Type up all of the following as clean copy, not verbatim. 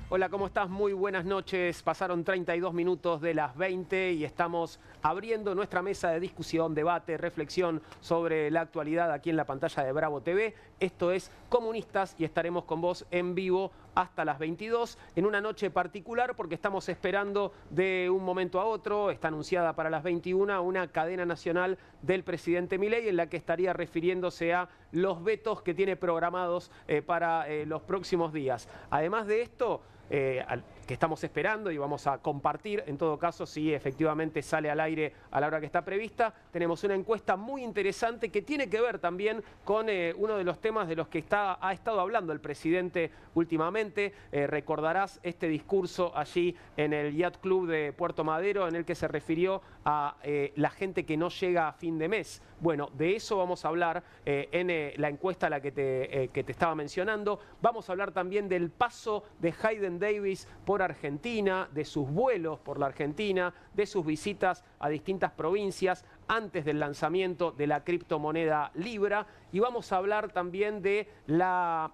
Hola, ¿cómo estás? Muy buenas noches. Pasaron 32 minutos de las 20 y estamos abriendo nuestra mesa de discusión, debate, reflexión sobre la actualidad aquí en la pantalla de Bravo TV. Esto es Comunistas y estaremos con vos en vivo hasta las 22 en una noche particular porque estamos esperando de un momento a otro. Está anunciada para las 21 una cadena nacional del presidente Milei en la que estaría refiriéndose a los vetos que tiene programados para los próximos días. Además de esto, que estamos esperando y vamos a compartir, en todo caso, si efectivamente sale al aire a la hora que está prevista, tenemos una encuesta muy interesante que tiene que ver también con uno de los temas de los que ha estado hablando el presidente últimamente. Recordarás este discurso allí en el Yacht Club de Puerto Madero en el que se refirió a la gente que no llega a fin de mes. Bueno, de eso vamos a hablar en la encuesta a la que te estaba mencionando. Vamos a hablar también del paso de Hayden Davis por Argentina, de sus vuelos por la Argentina, de sus visitas a distintas provincias antes del lanzamiento de la criptomoneda Libra. Y vamos a hablar también de la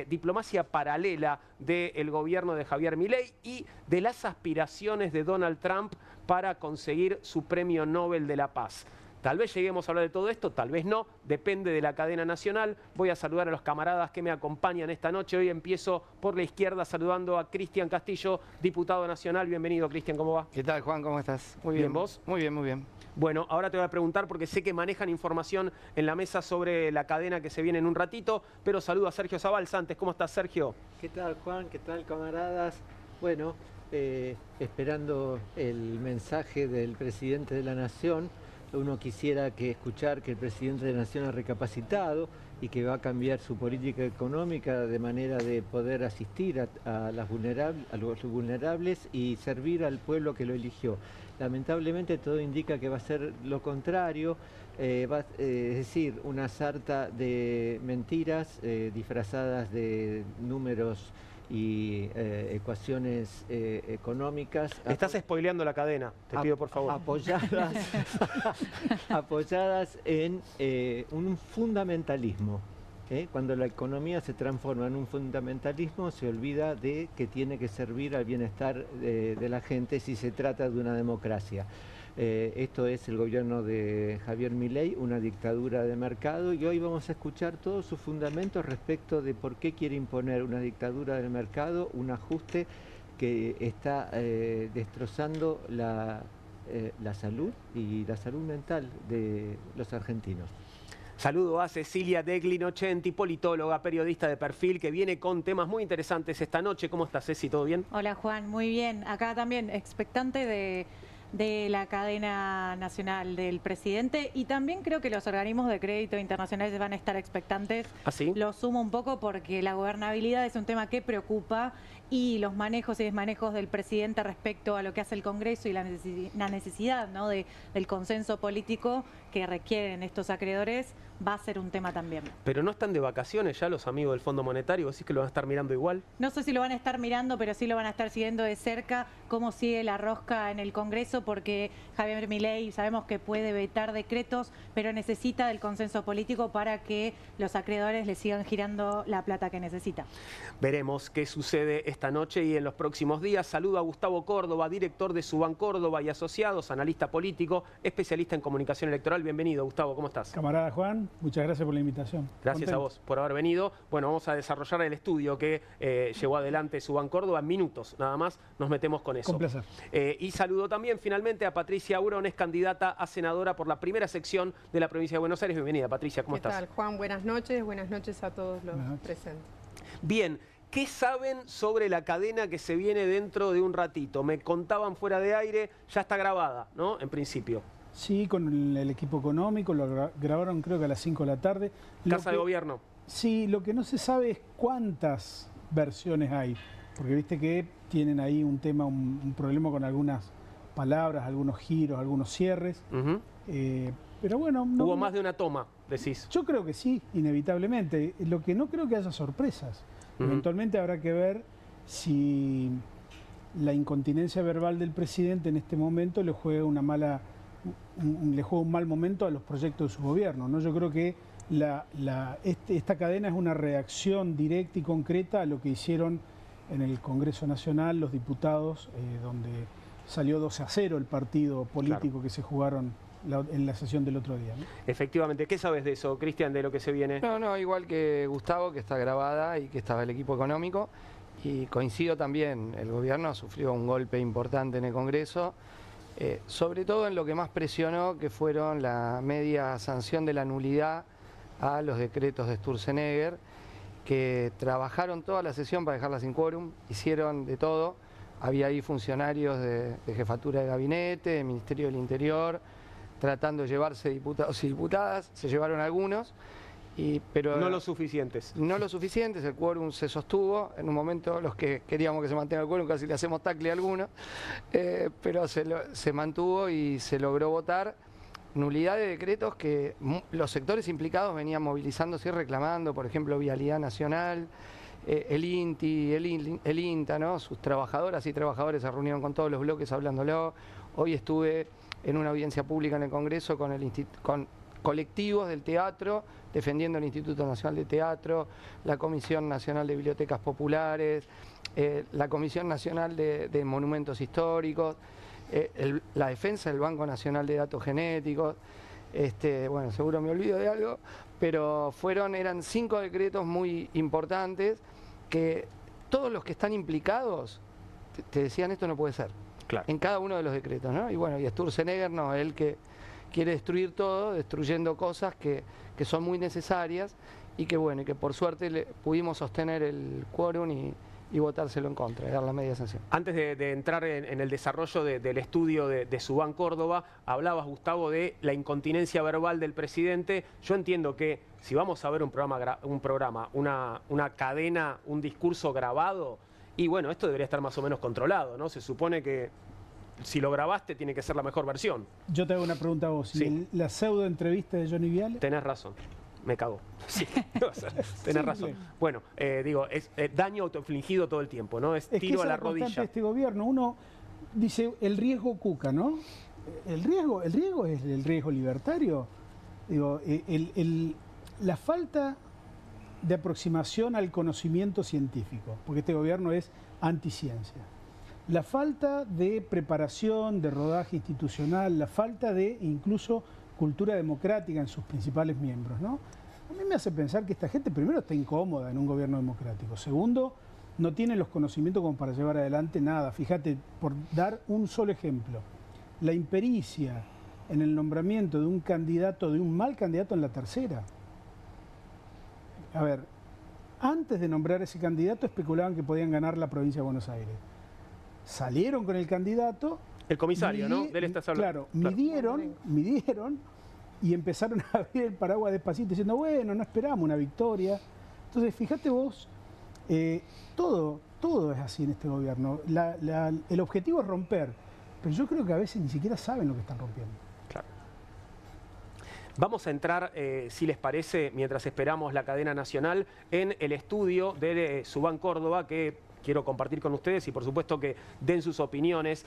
diplomacia paralela del gobierno de Javier Milei y de las aspiraciones de Donald Trump para conseguir su premio Nobel de la Paz. Tal vez lleguemos a hablar de todo esto, tal vez no, depende de la cadena nacional. Voy a saludar a los camaradas que me acompañan esta noche. Hoy empiezo por la izquierda saludando a Cristian Castillo, diputado nacional. Bienvenido, Cristian, ¿cómo va? ¿Qué tal, Juan? ¿Cómo estás? Muy bien, ¿vos? Muy bien, muy bien. Bueno, ahora te voy a preguntar porque sé que manejan información en la mesa sobre la cadena que se viene en un ratito, pero saludo a Sergio Zabalza antes. ¿Cómo estás, Sergio? ¿Qué tal, Juan? ¿Qué tal, camaradas? Bueno, esperando el mensaje del presidente de la Nación. Uno quisiera escuchar que el presidente de la Nación ha recapacitado y que va a cambiar su política económica de manera de poder asistir a los vulnerables y servir al pueblo que lo eligió. Lamentablemente todo indica que va a ser lo contrario, es decir, una sarta de mentiras disfrazadas de números y ecuaciones económicas. Estás spoileando la cadena, te pido por favor. Apoyadas en un fundamentalismo. Cuando la economía se transforma en un fundamentalismo, se olvida de que tiene que servir al bienestar de la gente si se trata de una democracia. Esto es el gobierno de Javier Milei, una dictadura de mercado, y hoy vamos a escuchar todos sus fundamentos respecto de por qué quiere imponer una dictadura del mercado, un ajuste que está destrozando la salud y la salud mental de los argentinos. Saludo a Cecilia Deglin-Ochenti, politóloga, periodista de perfil, que viene con temas muy interesantes esta noche. ¿Cómo estás, Ceci? ¿Todo bien? Hola, Juan. Muy bien. Acá también expectante de la cadena nacional del presidente, y también creo que los organismos de crédito internacionales van a estar expectantes. ¿Ah, sí? Lo sumo un poco porque la gobernabilidad es un tema que preocupa y los manejos y desmanejos del presidente respecto a lo que hace el Congreso y la necesidad, ¿no?, del consenso político que requieren estos acreedores va a ser un tema también. Pero no están de vacaciones ya los amigos del Fondo Monetario, ¿decís que lo van a estar mirando igual? No sé si lo van a estar mirando, pero sí lo van a estar siguiendo de cerca cómo sigue la rosca en el Congreso, porque Javier Milei sabemos que puede vetar decretos, pero necesita del consenso político para que los acreedores le sigan girando la plata que necesita. Veremos qué sucede esta noche y en los próximos días. Saludo a Gustavo Córdoba, director de Suban Córdoba y Asociados, analista político, especialista en comunicación electoral. Bienvenido, Gustavo, ¿cómo estás? Camarada Juan, muchas gracias por la invitación. Gracias a vos por haber venido. Bueno, vamos a desarrollar el estudio que llevó adelante Suban Córdoba en minutos, nada más nos metemos con eso. Con placer. Y saludo también finalmente a Patricia Urón, es candidata a senadora por la primera sección de la provincia de Buenos Aires. Bienvenida, Patricia, ¿cómo estás? ¿Qué tal, Juan? Buenas noches a todos los presentes. Bien, ¿qué saben sobre la cadena que se viene dentro de un ratito? Me contaban fuera de aire, ya está grabada, ¿no? En principio. Sí, con el equipo económico, lo grabaron creo que a las 5 de la tarde. Casa de Gobierno. Sí, lo que no se sabe es cuántas versiones hay, porque viste que tienen ahí un tema, un problema con algunas palabras, algunos giros, algunos cierres. Pero bueno... Hubo más de una toma, decís. Yo creo que sí, inevitablemente. Lo que no creo que haya sorpresas. Eventualmente habrá que ver si la incontinencia verbal del presidente en este momento le juega un mal momento a los proyectos de su gobierno, ¿no? Yo creo que esta cadena es una reacción directa y concreta a lo que hicieron en el Congreso Nacional los diputados, donde salió 2-0 el partido político que se jugaron en la sesión del otro día, ¿no? Efectivamente. ¿Qué sabes de eso, Cristian, de lo que se viene? No, igual que Gustavo, que está grabada y que estaba el equipo económico. Y coincido también, el gobierno sufrió un golpe importante en el Congreso, sobre todo en lo que más presionó, que fueron la media sanción de la nulidad a los decretos de Sturzenegger, que trabajaron toda la sesión para dejarla sin quórum, hicieron de todo. Había ahí funcionarios de jefatura de gabinete, del Ministerio del Interior, tratando de llevarse diputados y diputadas, se llevaron algunos. Pero no lo suficientes. No lo suficientes, el quórum se sostuvo. En un momento los que queríamos que se mantenga el quórum casi le hacemos tacle a algunos, pero se mantuvo y se logró votar nulidad de decretos que los sectores implicados venían movilizándose y reclamando, por ejemplo, Vialidad Nacional, el INTI, el INTA, ¿no? Sus trabajadoras y trabajadores se reunieron con todos los bloques hablándolo. Hoy estuve en una audiencia pública en el Congreso con colectivos del teatro, defendiendo el Instituto Nacional de Teatro, la Comisión Nacional de Bibliotecas Populares, la Comisión Nacional de Monumentos Históricos, la defensa del Banco Nacional de Datos Genéticos. Bueno, seguro me olvido de algo, pero eran 5 decretos muy importantes que todos los que están implicados te decían esto no puede ser. Claro. En cada uno de los decretos, ¿no? Y bueno, y Sturzenegger no, él que quiere destruir todo, destruyendo cosas que son muy necesarias y que bueno, y que por suerte pudimos sostener el quórum y votárselo en contra, dar la media sanción. Antes de entrar en el desarrollo del estudio de Subán Córdoba, hablabas, Gustavo, de la incontinencia verbal del presidente. Yo entiendo que si vamos a ver un programa, una cadena, un discurso grabado, y bueno, esto debería estar más o menos controlado, ¿no? Se supone que si lo grabaste tiene que ser la mejor versión. Yo te hago una pregunta a vos. Sí. ¿La pseudo entrevista de Johnny Viale? Tenés razón. Me cago. Sí, tenés razón. Bueno, digo, es daño autoinfligido todo el tiempo, ¿no? Es tiro a la rodilla. Este gobierno, uno dice el riesgo Cuca, ¿no? El riesgo es el riesgo libertario. Digo, la falta de aproximación al conocimiento científico, porque este gobierno es anticiencia. La falta de preparación, de rodaje institucional, la falta de incluso cultura democrática en sus principales miembros, ¿no? A mí me hace pensar que esta gente, primero, está incómoda en un gobierno democrático. Segundo, no tiene los conocimientos como para llevar adelante nada. Fíjate, por dar un solo ejemplo, la impericia en el nombramiento de un candidato, de un mal candidato en la tercera. A ver, antes de nombrar ese candidato especulaban que podían ganar la provincia de Buenos Aires. Salieron con el candidato. El comisario, ¿no? Del estás hablando. Claro, midieron y empezaron a abrir el paraguas despacito diciendo, bueno, no esperamos una victoria. Entonces, fíjate vos, todo es así en este gobierno. El objetivo es romper, pero yo creo que a veces ni siquiera saben lo que están rompiendo. Claro. Vamos a entrar, si les parece, mientras esperamos la cadena nacional, en el estudio de Subán Córdoba, que quiero compartir con ustedes y por supuesto que den sus opiniones.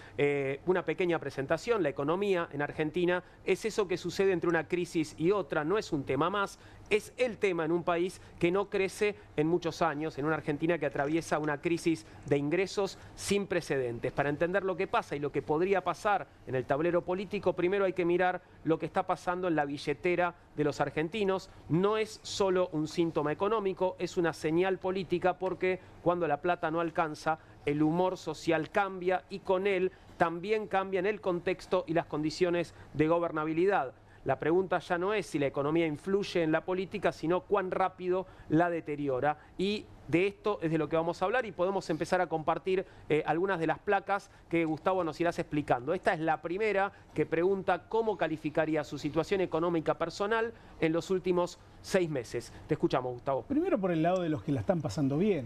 Una pequeña presentación. La economía en Argentina es eso que sucede entre una crisis y otra, no es un tema más, es el tema en un país que no crece en muchos años, en una Argentina que atraviesa una crisis de ingresos sin precedentes. Para entender lo que pasa y lo que podría pasar en el tablero político, primero hay que mirar lo que está pasando en la billetera de los argentinos. No es solo un síntoma económico, es una señal política, porque cuando la plata no alcanza, el humor social cambia y con él también cambian el contexto y las condiciones de gobernabilidad. La pregunta ya no es si la economía influye en la política, sino cuán rápido la deteriora. Y de esto es de lo que vamos a hablar y podemos empezar a compartir algunas de las placas que Gustavo nos irás explicando. Esta es la primera, que pregunta cómo calificaría su situación económica personal en los últimos 6 meses. Te escuchamos, Gustavo. Primero por el lado de los que la están pasando bien.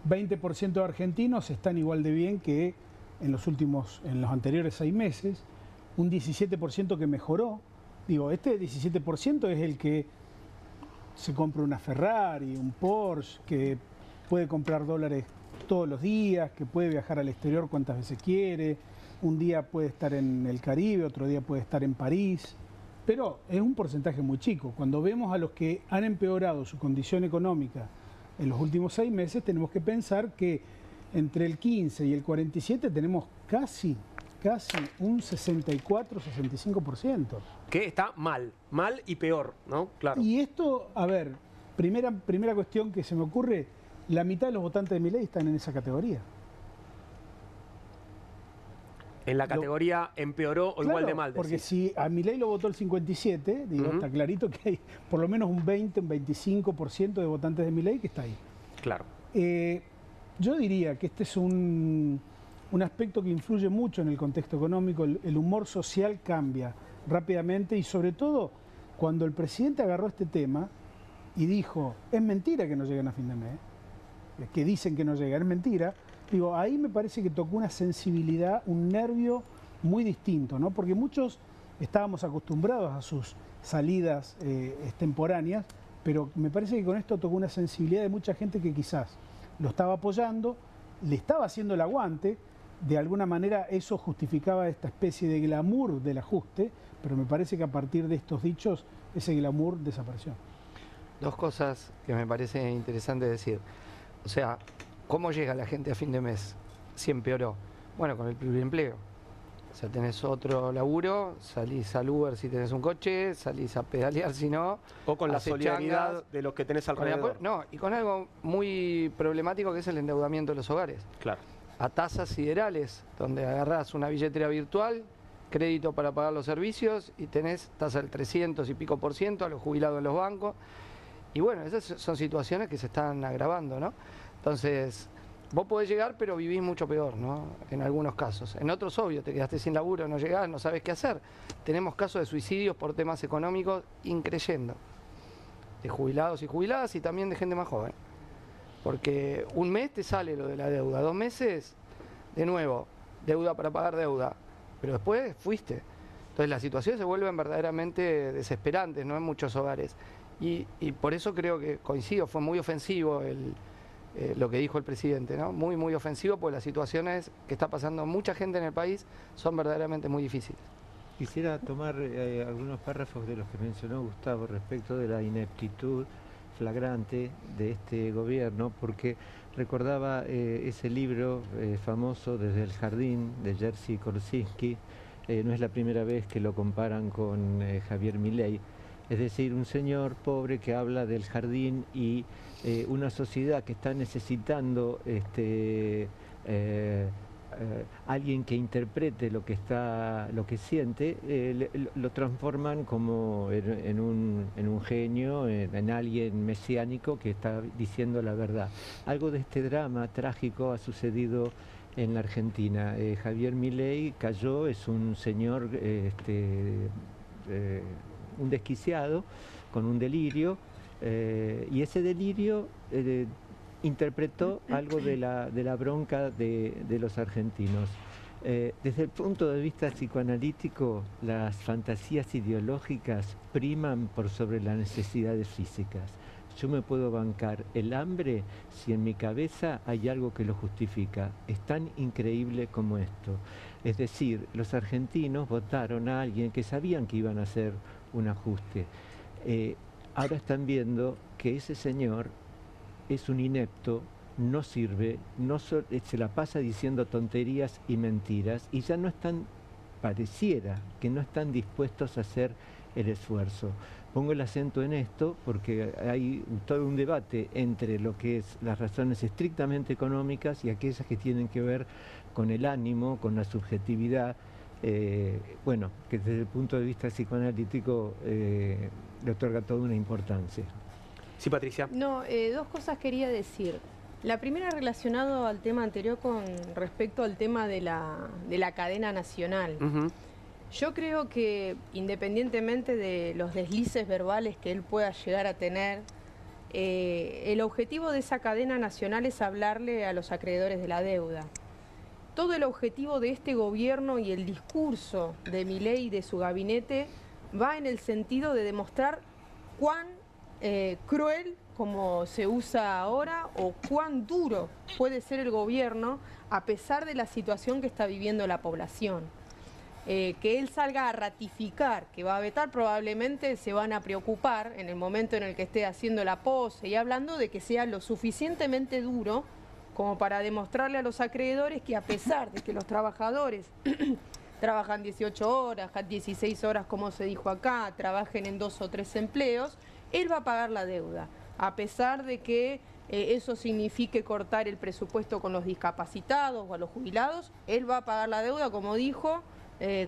20% de argentinos están igual de bien que en los anteriores 6 meses. Un 17% que mejoró. Digo, este 17% es el que se compra una Ferrari, un Porsche, que puede comprar dólares todos los días, que puede viajar al exterior cuantas veces quiere. Un día puede estar en el Caribe, otro día puede estar en París. Pero es un porcentaje muy chico. Cuando vemos a los que han empeorado su condición económica en los últimos 6 meses, tenemos que pensar que entre el 15 y el 47 tenemos casi un 64-65%. Que está mal y peor, ¿no? Claro. Y esto, a ver, primera cuestión que se me ocurre, la mitad de los votantes de Milei están en esa categoría. En la categoría empeoró o igual de mal. Porque si a Milei lo votó el 57, digo, está clarito que hay por lo menos un 20, un 25% de votantes de Milei que está ahí. Claro. Yo diría que este es un aspecto que influye mucho en el contexto económico. El humor social cambia rápidamente y sobre todo cuando el presidente agarró este tema y dijo, es mentira que no lleguen a fin de mes, que dicen que no llegan, es mentira. Digo, ahí me parece que tocó una sensibilidad, un nervio muy distinto, ¿no? Porque muchos estábamos acostumbrados a sus salidas extemporáneas, pero me parece que con esto tocó una sensibilidad de mucha gente que quizás lo estaba apoyando, le estaba haciendo el aguante, de alguna manera eso justificaba esta especie de glamour del ajuste, pero me parece que a partir de estos dichos ese glamour desapareció. Dos cosas que me parece interesante decir. O sea, ¿cómo llega la gente a fin de mes? Si empeoró. Bueno, con el pluriempleo. O sea, tenés otro laburo, salís al Uber si tenés un coche, salís a pedalear si no. O con la solidaridad de los que tenés alrededor. No, y con algo muy problemático que es el endeudamiento de los hogares. Claro. A tasas siderales, donde agarrás una billetera virtual, crédito para pagar los servicios y tenés tasa del 300 y pico % a los jubilados en los bancos. Y bueno, esas son situaciones que se están agravando, ¿no? Entonces, vos podés llegar, pero vivís mucho peor, ¿no? En algunos casos. En otros, obvio, te quedaste sin laburo, no llegás, no sabés qué hacer. Tenemos casos de suicidios por temas económicos increyendo. De jubilados y jubiladas y también de gente más joven. Porque un mes te sale lo de la deuda, 2 meses, de nuevo, deuda para pagar deuda. Pero después fuiste. Entonces las situaciones se vuelven verdaderamente desesperantes, ¿no? En muchos hogares. Y por eso creo que coincido, fue muy ofensivo lo que dijo el presidente, ¿no? Muy, muy ofensivo, porque las situaciones que está pasando mucha gente en el país son verdaderamente muy difíciles. Quisiera tomar algunos párrafos de los que mencionó Gustavo respecto de la ineptitud flagrante de este gobierno, porque recordaba ese libro famoso Desde el Jardín de Jerzy Kosinski. No es la primera vez que lo comparan con Javier Milei. Es decir, un señor pobre que habla del jardín y una sociedad que está necesitando alguien que interprete lo que siente, lo transforman como en un genio, en alguien mesiánico que está diciendo la verdad. Algo de este drama trágico ha sucedido en la Argentina. Javier Milei cayó, es un señor un desquiciado, con un delirio, y ese delirio interpretó algo de la bronca de los argentinos. Desde el punto de vista psicoanalítico, las fantasías ideológicas priman por sobre las necesidades físicas. Yo me puedo bancar el hambre si en mi cabeza hay algo que lo justifica. Es tan increíble como esto. Es decir, los argentinos votaron a alguien que sabían que iban a hacer un ajuste. Ahora están viendo que ese señor es un inepto, no sirve, se la pasa diciendo tonterías y mentiras y ya no están, pareciera que no están dispuestos a hacer el esfuerzo. Pongo el acento en esto porque hay todo un debate entre lo que es las razones estrictamente económicas y aquellas que tienen que ver con el ánimo, con la subjetividad, bueno, que desde el punto de vista psicoanalítico le otorga toda una importancia. Sí, Patricia. No, dos cosas quería decir. La primera relacionado al tema anterior con respecto al tema de la cadena nacional. Yo creo que independientemente de los deslices verbales que él pueda llegar a tener, el objetivo de esa cadena nacional es hablarle a los acreedores de la deuda. Todo el objetivo de este gobierno y el discurso de Milei y de su gabinete va en el sentido de demostrar cuán cruel, como se usa ahora, o cuán duro puede ser el gobierno a pesar de la situación que está viviendo la población. que él salga a ratificar que va a vetar, probablemente se van a preocupar en el momento en el que esté haciendo la pose y hablando de que sea lo suficientemente duro como para demostrarle a los acreedores que a pesar de que los trabajadores trabajan 18 horas, 16 horas como se dijo acá, trabajen en 2 o 3 empleos, él va a pagar la deuda, a pesar de que eso signifique cortar el presupuesto con los discapacitados o a los jubilados, él va a pagar la deuda, como dijo,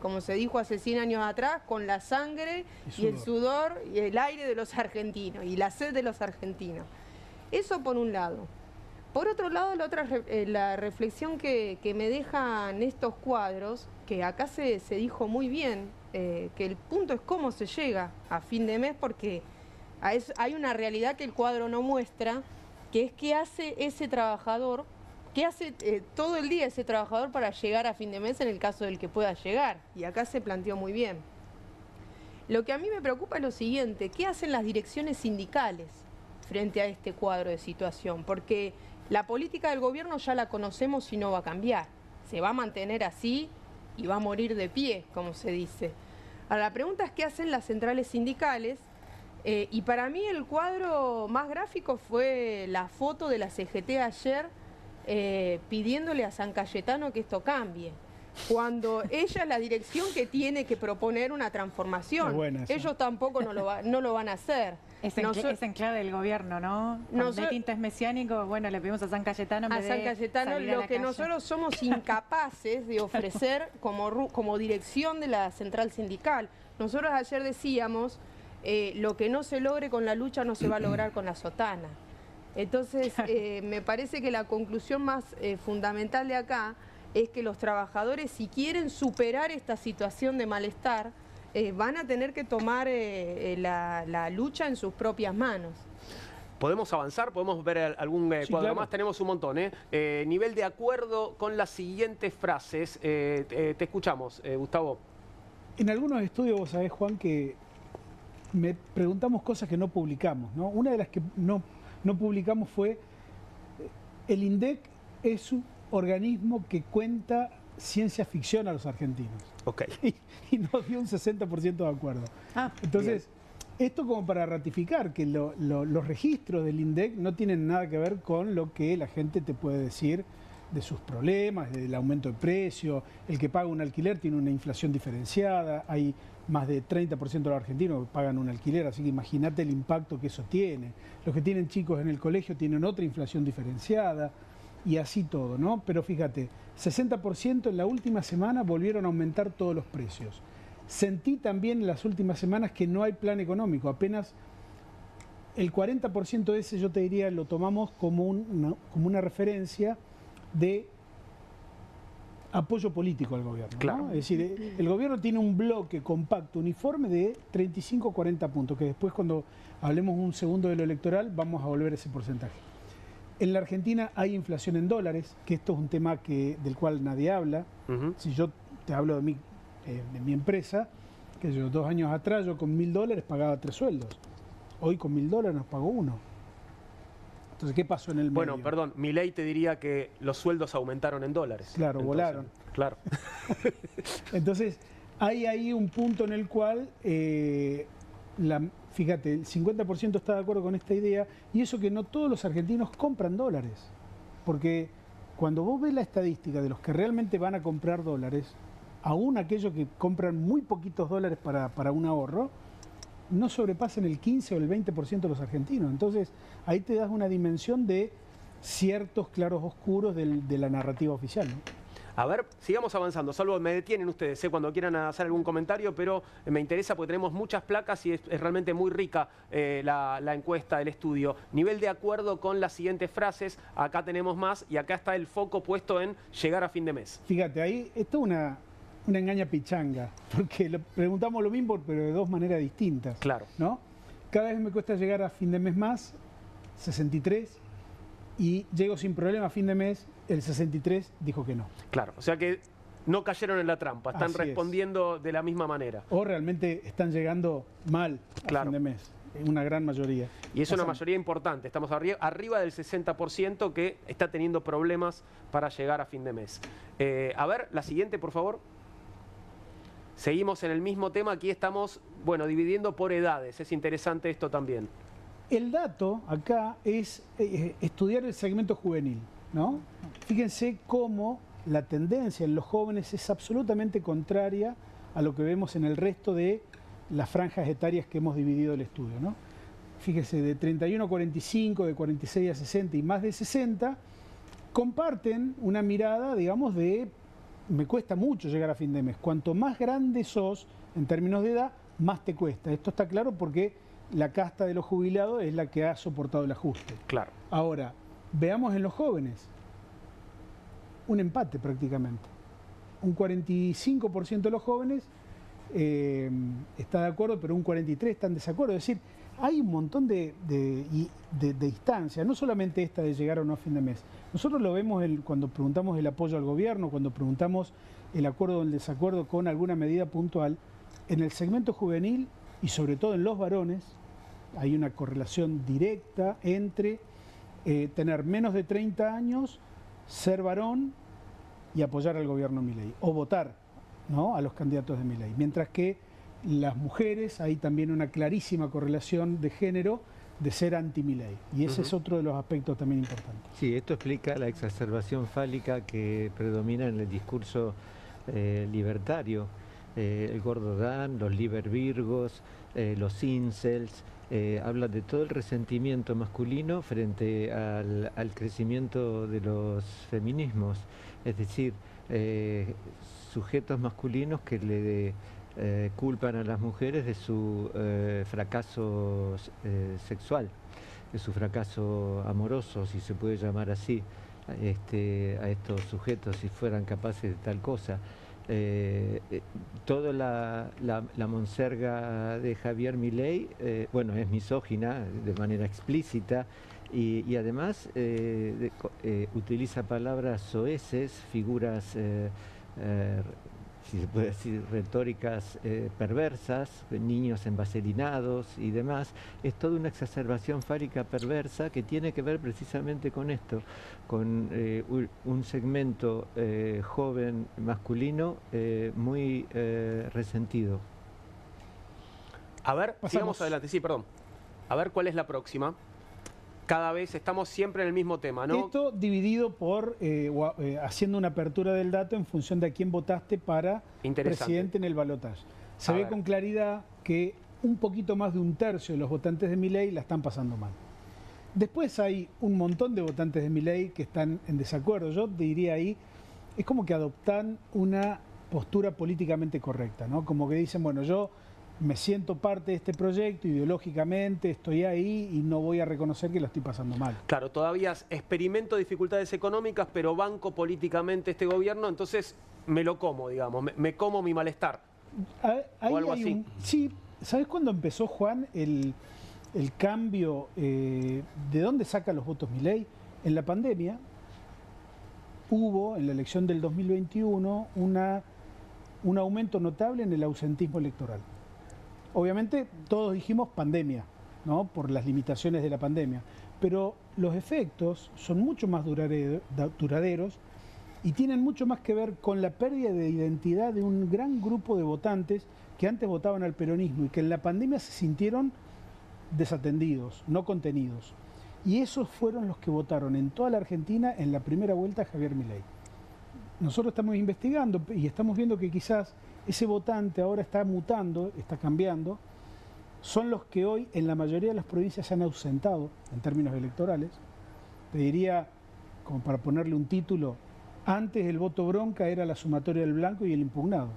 como se dijo hace 100 años atrás, con la sangre y el sudor y el aire de los argentinos y la sed de los argentinos. Eso por un lado. Por otro lado, la reflexión que me dejan estos cuadros, que acá se dijo muy bien, que el punto es cómo se llega a fin de mes, porque hay una realidad que el cuadro no muestra, que es qué hace ese trabajador, qué hace todo el día ese trabajador para llegar a fin de mes en el caso del que pueda llegar. Y acá se planteó muy bien. Lo que a mí me preocupa es lo siguiente, ¿qué hacen las direcciones sindicales frente a este cuadro de situación? Porque la política del gobierno ya la conocemos y no va a cambiar. Se va a mantener así y va a morir de pie, como se dice. Ahora, la pregunta es qué hacen las centrales sindicales. Y para mí el cuadro más gráfico fue la foto de la CGT ayer pidiéndole a San Cayetano que esto cambie. Cuando ella es la dirección que tiene que proponer una transformación. Ellos tampoco no lo van a hacer. Es en clave del gobierno, ¿no? De tintes mesiánicos, bueno, le pedimos a San Cayetano. A San Cayetano lo que nosotros somos incapaces de ofrecer como dirección de la central sindical. Nosotros ayer decíamos, lo que no se logre con la lucha no se va a lograr con la sotana. Entonces, me parece que la conclusión más fundamental de acá es que los trabajadores, si quieren superar esta situación de malestar, van a tener que tomar la lucha en sus propias manos. ¿Podemos avanzar? ¿Podemos ver algún cuadro más? Tenemos un montón. Nivel de acuerdo con las siguientes frases. Te escuchamos, Gustavo. En algunos estudios, vos sabés, Juan, que me preguntamos cosas que no publicamos, ¿no? Una de las que no publicamos fue, el INDEC es un organismo que cuenta ciencia ficción a los argentinos. Ok. Y nos dio un 60% de acuerdo. Entonces, esto como para ratificar que los registros del INDEC no tienen nada que ver con lo que la gente te puede decir de sus problemas, del aumento de precio. El que paga un alquiler tiene una inflación diferenciada. Hay más de 30% de los argentinos que pagan un alquiler, así que imagínate el impacto que eso tiene. Los que tienen chicos en el colegio tienen otra inflación diferenciada. Y así todo, ¿no? Pero fíjate, 60% en la última semana volvieron a aumentar todos los precios. Sentí también en las últimas semanas que no hay plan económico, apenas el 40% de ese, yo te diría, lo tomamos como una referencia de apoyo político al gobierno, ¿no? Claro. Es decir, el gobierno tiene un bloque compacto, uniforme de 35 o 40 puntos, que después cuando hablemos un segundo de lo electoral vamos a volver a ese porcentaje. En la Argentina hay inflación en dólares, que esto es un tema del cual nadie habla. Si yo te hablo de mi empresa, que yo 2 años atrás yo con $1000 pagaba 3 sueldos. Hoy con $1000 nos pago 1. Entonces, ¿qué pasó en el medio? Bueno, perdón, Milei te diría que los sueldos aumentaron en dólares. Claro, volaron. Claro. Entonces, hay ahí un punto en el cual... fíjate, el 50% está de acuerdo con esta idea, y eso que no todos los argentinos compran dólares, porque cuando vos ves la estadística de los que realmente van a comprar dólares, aún aquellos que compran muy poquitos dólares para un ahorro, no sobrepasan el 15 o el 20% de los argentinos. Entonces, ahí te das una dimensión de ciertos claros oscuros de la narrativa oficial, ¿no? A ver, sigamos avanzando. Salvo me detienen ustedes cuando quieran hacer algún comentario, pero me interesa porque tenemos muchas placas y es realmente muy rica la encuesta, el estudio. Nivel de acuerdo con las siguientes frases. Acá tenemos más y acá está el foco puesto en llegar a fin de mes. Fíjate, ahí esto es una engaña pichanga, porque preguntamos lo mismo, pero de 2 maneras distintas. Claro. ¿No? Cada vez me cuesta llegar a fin de mes más, 63, y llego sin problema a fin de mes, el 63 dijo que no. Claro, o sea que no cayeron en la trampa, están respondiendo de la misma manera. O realmente están llegando mal a fin de mes, una gran mayoría. Y es una mayoría importante, estamos arriba del 60% que está teniendo problemas para llegar a fin de mes. A ver, la siguiente, por favor. Seguimos en el mismo tema, aquí estamos, bueno, dividiendo por edades, es interesante esto también. El dato acá es estudiar el segmento juvenil, ¿no? Fíjense cómo la tendencia en los jóvenes es absolutamente contraria a lo que vemos en el resto de las franjas etarias que hemos dividido el estudio, ¿no? Fíjese, de 31 a 45, de 46 a 60 y más de 60, comparten una mirada, digamos, de me cuesta mucho llegar a fin de mes. Cuanto más grande sos en términos de edad, más te cuesta. Esto está claro porque la casta de los jubilados es la que ha soportado el ajuste. Claro. Ahora, veamos en los jóvenes. Un empate prácticamente. Un 45% de los jóvenes está de acuerdo, pero un 43% está en desacuerdo. Es decir, hay un montón de instancias, no solamente esta de llegar o no a fin de mes. Nosotros lo vemos cuando preguntamos el apoyo al gobierno, cuando preguntamos el acuerdo o el desacuerdo con alguna medida puntual. En el segmento juvenil y sobre todo en los varones hay una correlación directa entre tener menos de 30 años, ser varón y apoyar al gobierno Milei, o votar, ¿no?, a los candidatos de Milei. Mientras que las mujeres, hay también una clarísima correlación de género de ser anti-Milei. Y ese es otro de los aspectos también importantes. Sí, esto explica la exacerbación fálica que predomina en el discurso libertario. El Gordodán, los libervirgos, los incels, hablan de todo el resentimiento masculino frente al crecimiento de los feminismos. Es decir, sujetos masculinos que le culpan a las mujeres de su fracaso sexual, de su fracaso amoroso, si se puede llamar así, a estos sujetos, si fueran capaces de tal cosa. Toda la monserga de Javier Milei, bueno, es misógina de manera explícita y además utiliza palabras soeces, figuras, si se puede decir, retóricas perversas, niños envaselinados y demás. Es toda una exacerbación fálica perversa que tiene que ver precisamente con esto, con un segmento joven masculino muy resentido. A ver, sigamos adelante, sí, perdón. A ver cuál es la próxima. Cada vez estamos siempre en el mismo tema, ¿no? Esto dividido por, haciendo una apertura del dato en función de a quién votaste para presidente en el balotaje. Se ve con claridad que un poquito más de un tercio de los votantes de Milei la están pasando mal. Después hay un montón de votantes de Milei que están en desacuerdo. Yo diría ahí, es como que adoptan una postura políticamente correcta, ¿no? Como que dicen, bueno, yo me siento parte de este proyecto, ideológicamente estoy ahí y no voy a reconocer que lo estoy pasando mal. Claro, todavía experimento dificultades económicas, pero banco políticamente este gobierno, entonces me lo como, digamos, me como mi malestar. Ahí o algo así. Sí, ¿sabes cuándo empezó, Juan, el cambio? ¿De dónde saca los votos Milei? En la pandemia hubo, en la elección del 2021, un aumento notable en el ausentismo electoral. Obviamente todos dijimos pandemia, ¿no?, por las limitaciones de la pandemia, pero los efectos son mucho más duraderos y tienen mucho más que ver con la pérdida de identidad de un gran grupo de votantes que antes votaban al peronismo y que en la pandemia se sintieron desatendidos, no contenidos. Y esos fueron los que votaron en toda la Argentina en la primera vuelta a Javier Milei. Nosotros estamos investigando y estamos viendo que quizás ese votante ahora está mutando, está cambiando. Son los que hoy en la mayoría de las provincias se han ausentado en términos electorales. Te diría, como para ponerle un título, antes el voto bronca era la sumatoria del blanco y el impugnado.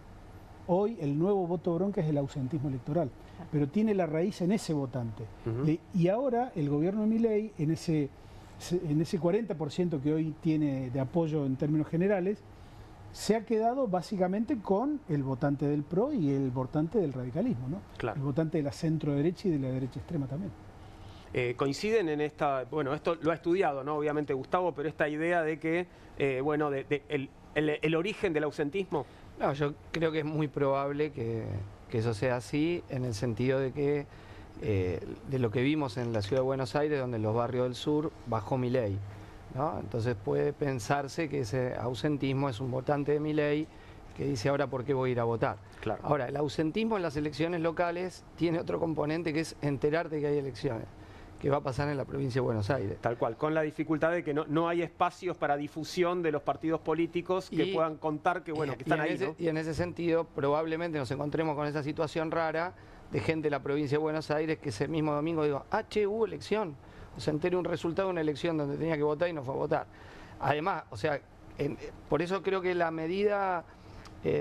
Hoy el nuevo voto bronca es el ausentismo electoral, pero tiene la raíz en ese votante. Y ahora el gobierno de Milei, en ese 40% que hoy tiene de apoyo en términos generales, se ha quedado básicamente con el votante del PRO y el votante del radicalismo, ¿no? Claro. El votante de la centro derecha y de la derecha extrema también. Coinciden en esta, bueno, esto lo ha estudiado, ¿no?, obviamente Gustavo, pero esta idea de que, bueno, el origen del ausentismo. No, yo creo que es muy probable que eso sea así, en el sentido de que de lo que vimos en la ciudad de Buenos Aires, donde en los barrios del sur bajó Milei, ¿no? Entonces puede pensarse que ese ausentismo es un votante de Milei que dice ahora por qué voy a ir a votar. Claro. Ahora, el ausentismo en las elecciones locales tiene otro componente que es enterarte que hay elecciones, que va a pasar en la provincia de Buenos Aires. Tal cual, con la dificultad de que no hay espacios para difusión de los partidos políticos que puedan contar que, bueno, que están ahí, ¿no? Y en ese sentido, probablemente nos encontremos con esa situación rara de gente de la provincia de Buenos Aires que ese mismo domingo digo, hubo elección. O se entere un resultado de una elección donde tenía que votar y no fue a votar. Además, o sea, por eso creo que la medida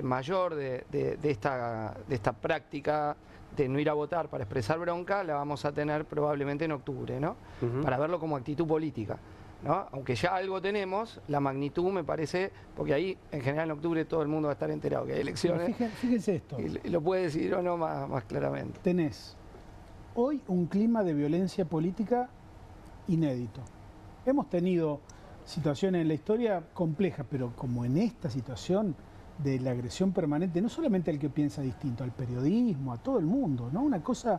mayor de esta práctica de no ir a votar para expresar bronca la vamos a tener probablemente en octubre, ¿no? Para verlo como actitud política, ¿no? Aunque ya algo tenemos, la magnitud me parece, porque ahí en general en octubre todo el mundo va a estar enterado que hay elecciones. Fíjense esto. Y lo puede decidir o no más claramente. Tenés hoy un clima de violencia política inédito. Hemos tenido situaciones en la historia complejas, pero como en esta situación de la agresión permanente, no solamente al que piensa distinto, al periodismo, a todo el mundo, ¿no? Una cosa,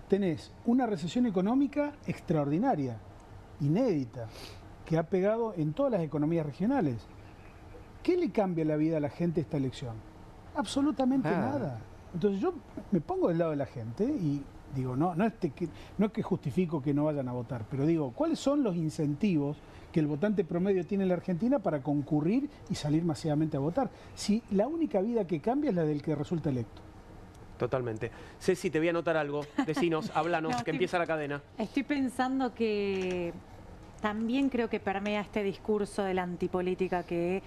tenés una recesión económica extraordinaria, inédita, que ha pegado en todas las economías regionales. ¿Qué le cambia la vida a la gente esta elección? Absolutamente nada. Entonces yo me pongo del lado de la gente y digo, no es que justifico que no vayan a votar, pero digo, ¿cuáles son los incentivos que el votante promedio tiene en la Argentina para concurrir y salir masivamente a votar? Si la única vida que cambia es la del que resulta electo. Totalmente. Ceci, te voy a anotar algo. Decinos, háblanos, que empieza la cadena. Estoy pensando que también creo que permea este discurso de la antipolítica que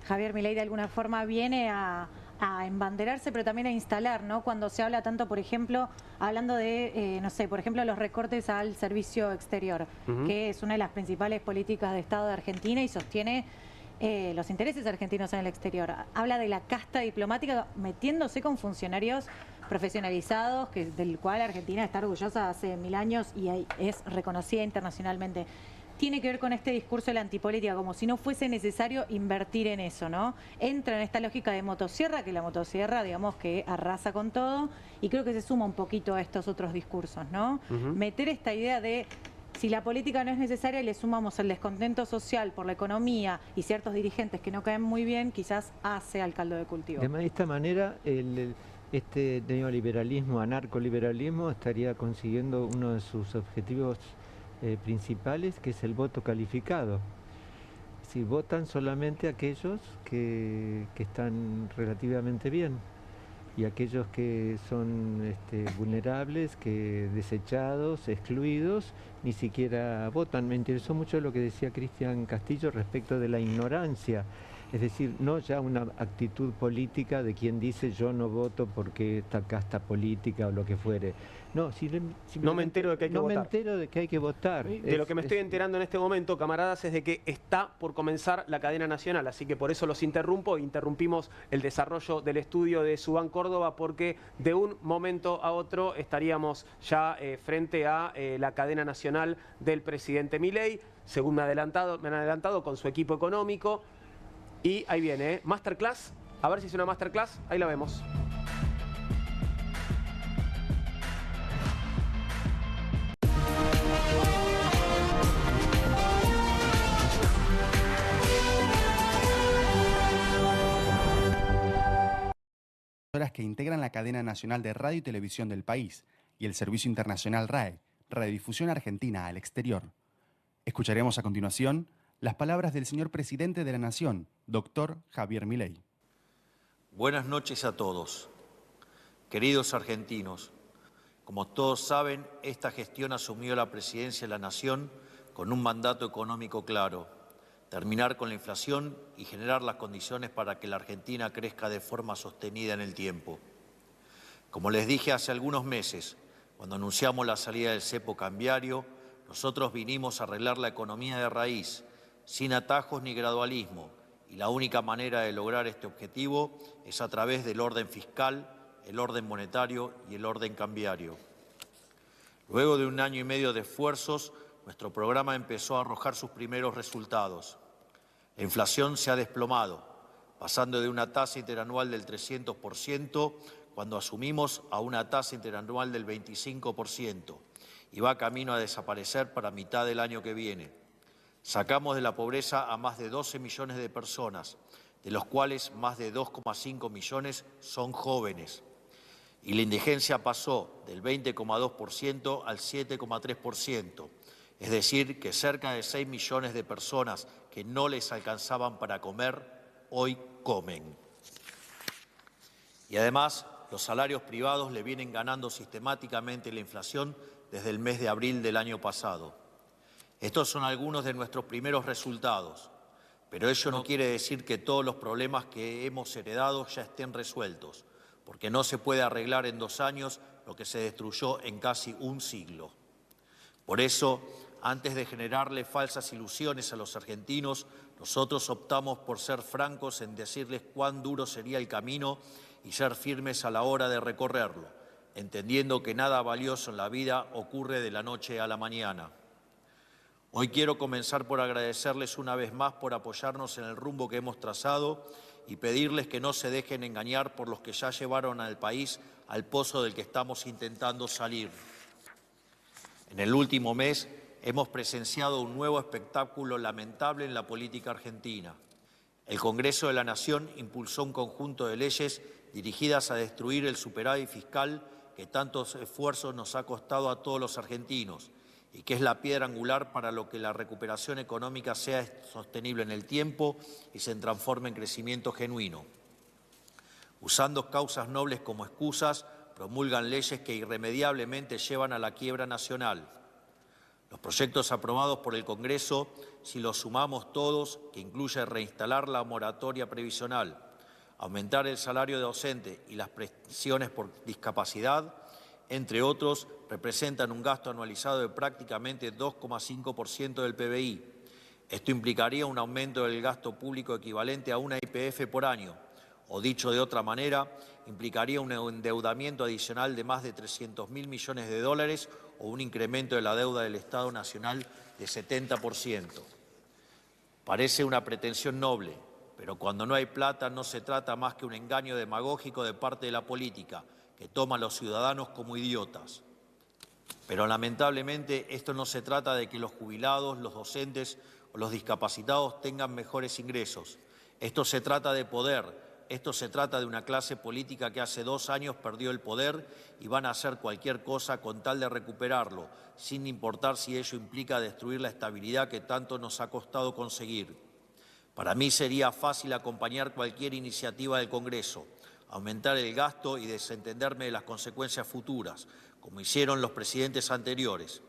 Javier Milei de alguna forma viene a embanderarse, pero también a instalar, ¿no? Cuando se habla tanto, por ejemplo, hablando de, no sé, por ejemplo, los recortes al servicio exterior, que es una de las principales políticas de Estado de Argentina y sostiene los intereses argentinos en el exterior. Habla de la casta diplomática metiéndose con funcionarios profesionalizados, del cual Argentina está orgullosa hace 1000 años y es reconocida internacionalmente. Tiene que ver con este discurso de la antipolítica, como si no fuese necesario invertir en eso, ¿no? Entra en esta lógica de motosierra, que la motosierra, digamos, que arrasa con todo, y creo que se suma un poquito a estos otros discursos, ¿no? Meter esta idea de, si la política no es necesaria y le sumamos el descontento social por la economía y ciertos dirigentes que no caen muy bien, quizás hace al caldo de cultivo. De esta manera, este neoliberalismo, anarcoliberalismo, estaría consiguiendo uno de sus objetivos principales, que es el voto calificado. Si votan solamente aquellos que están relativamente bien y aquellos que son vulnerables, que desechados, excluidos, ni siquiera votan. Me interesó mucho lo que decía Cristian Castillo respecto de la ignorancia. Es decir, no ya una actitud política de quien dice yo no voto porque esta casta política o lo que fuere. No, no me entero de que hay que votar. No me entero de que hay que votar. De lo que me estoy enterando en este momento, camaradas, es de que está por comenzar la cadena nacional, así que por eso los interrumpo. Interrumpimos el desarrollo del estudio de Subán Córdoba porque de un momento a otro estaríamos ya frente a la cadena nacional del presidente Milei, según me han adelantado con su equipo económico. Y ahí viene, Masterclass. A ver si es una Masterclass. Ahí la vemos. Que integran la cadena nacional de radio y televisión del país y el servicio internacional RAE, Radiodifusión Argentina al Exterior. Escucharemos a continuación las palabras del señor presidente de la Nación, doctor Javier Milei. Buenas noches a todos. Queridos argentinos, como todos saben, esta gestión asumió la presidencia de la Nación con un mandato económico claro: terminar con la inflación y generar las condiciones para que la Argentina crezca de forma sostenida en el tiempo. Como les dije hace algunos meses, cuando anunciamos la salida del cepo cambiario, nosotros vinimos a arreglar la economía de raíz, sin atajos ni gradualismo, y la única manera de lograr este objetivo es a través del orden fiscal, el orden monetario y el orden cambiario. Luego de 1 año y medio de esfuerzos, nuestro programa empezó a arrojar sus primeros resultados. La inflación se ha desplomado, pasando de una tasa interanual del 300% cuando asumimos a una tasa interanual del 25% y va camino a desaparecer para mitad del año que viene. Sacamos de la pobreza a más de 12 millones de personas, de los cuales más de 2,5 millones son jóvenes. Y la indigencia pasó del 20,2% al 7,3%, es decir, que cerca de 6 millones de personas que no les alcanzaban para comer, hoy comen. Y además, los salarios privados le vienen ganando sistemáticamente la inflación desde el mes de abril del año pasado. Estos son algunos de nuestros primeros resultados, pero ello no quiere decir que todos los problemas que hemos heredado ya estén resueltos, porque no se puede arreglar en 2 años lo que se destruyó en casi un siglo. Por eso, antes de generarle falsas ilusiones a los argentinos, nosotros optamos por ser francos en decirles cuán duro sería el camino y ser firmes a la hora de recorrerlo, entendiendo que nada valioso en la vida ocurre de la noche a la mañana. Hoy quiero comenzar por agradecerles una vez más por apoyarnos en el rumbo que hemos trazado y pedirles que no se dejen engañar por los que ya llevaron al país al pozo del que estamos intentando salir. En el último mes hemos presenciado un nuevo espectáculo lamentable en la política argentina. El Congreso de la Nación impulsó un conjunto de leyes dirigidas a destruir el superávit fiscal que tantos esfuerzos nos ha costado a todos los argentinos y que es la piedra angular para lo que la recuperación económica sea sostenible en el tiempo y se transforme en crecimiento genuino. Usando causas nobles como excusas, promulgan leyes que irremediablemente llevan a la quiebra nacional. Los proyectos aprobados por el Congreso, si los sumamos todos, que incluye reinstalar la moratoria previsional, aumentar el salario de docente y las prestaciones por discapacidad, entre otros, representan un gasto anualizado de prácticamente 2,5% del PBI. Esto implicaría un aumento del gasto público equivalente a una YPF por año, o dicho de otra manera, implicaría un endeudamiento adicional de más de 300.000 millones de dólares o un incremento de la deuda del Estado Nacional de 70%. Parece una pretensión noble, pero cuando no hay plata no se trata más que un engaño demagógico de parte de la política, que toma a los ciudadanos como idiotas. Pero lamentablemente esto no se trata de que los jubilados, los docentes o los discapacitados tengan mejores ingresos. Esto se trata de poder. Esto se trata de una clase política que hace 2 años perdió el poder y van a hacer cualquier cosa con tal de recuperarlo, sin importar si ello implica destruir la estabilidad que tanto nos ha costado conseguir. Para mí sería fácil acompañar cualquier iniciativa del Congreso, aumentar el gasto y desentenderme de las consecuencias futuras, como hicieron los presidentes anteriores.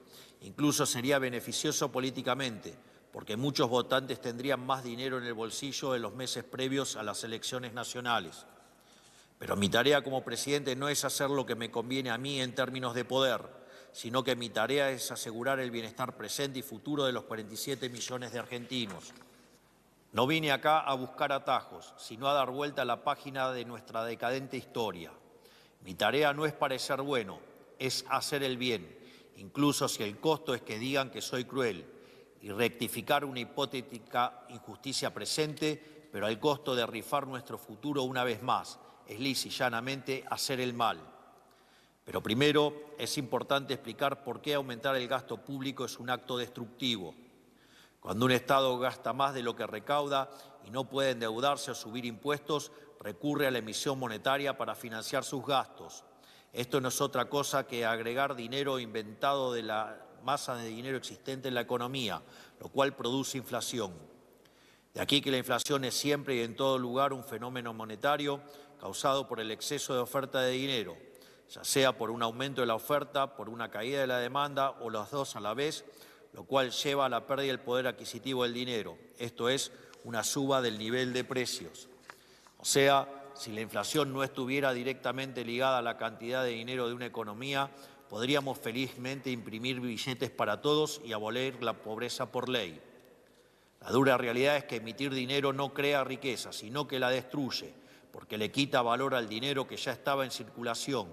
Incluso sería beneficioso políticamente, porque muchos votantes tendrían más dinero en el bolsillo en los meses previos a las elecciones nacionales. Pero mi tarea como presidente no es hacer lo que me conviene a mí en términos de poder, sino que mi tarea es asegurar el bienestar presente y futuro de los 47 millones de argentinos. No vine acá a buscar atajos, sino a dar vuelta a la página de nuestra decadente historia. Mi tarea no es parecer bueno, es hacer el bien, incluso si el costo es que digan que soy cruel, y rectificar una hipotética injusticia presente, pero al costo de rifar nuestro futuro una vez más, es lisa y llanamente hacer el mal. Pero primero es importante explicar por qué aumentar el gasto público es un acto destructivo. Cuando un Estado gasta más de lo que recauda y no puede endeudarse o subir impuestos, recurre a la emisión monetaria para financiar sus gastos. Esto no es otra cosa que agregar dinero inventado de la masa de dinero existente en la economía, lo cual produce inflación. De aquí que la inflación es siempre y en todo lugar un fenómeno monetario causado por el exceso de oferta de dinero, ya sea por un aumento de la oferta, por una caída de la demanda o las dos a la vez, lo cual lleva a la pérdida del poder adquisitivo del dinero, esto es, una suba del nivel de precios. O sea, si la inflación no estuviera directamente ligada a la cantidad de dinero de una economía, podríamos felizmente imprimir billetes para todos y abolir la pobreza por ley. La dura realidad es que emitir dinero no crea riqueza, sino que la destruye, porque le quita valor al dinero que ya estaba en circulación,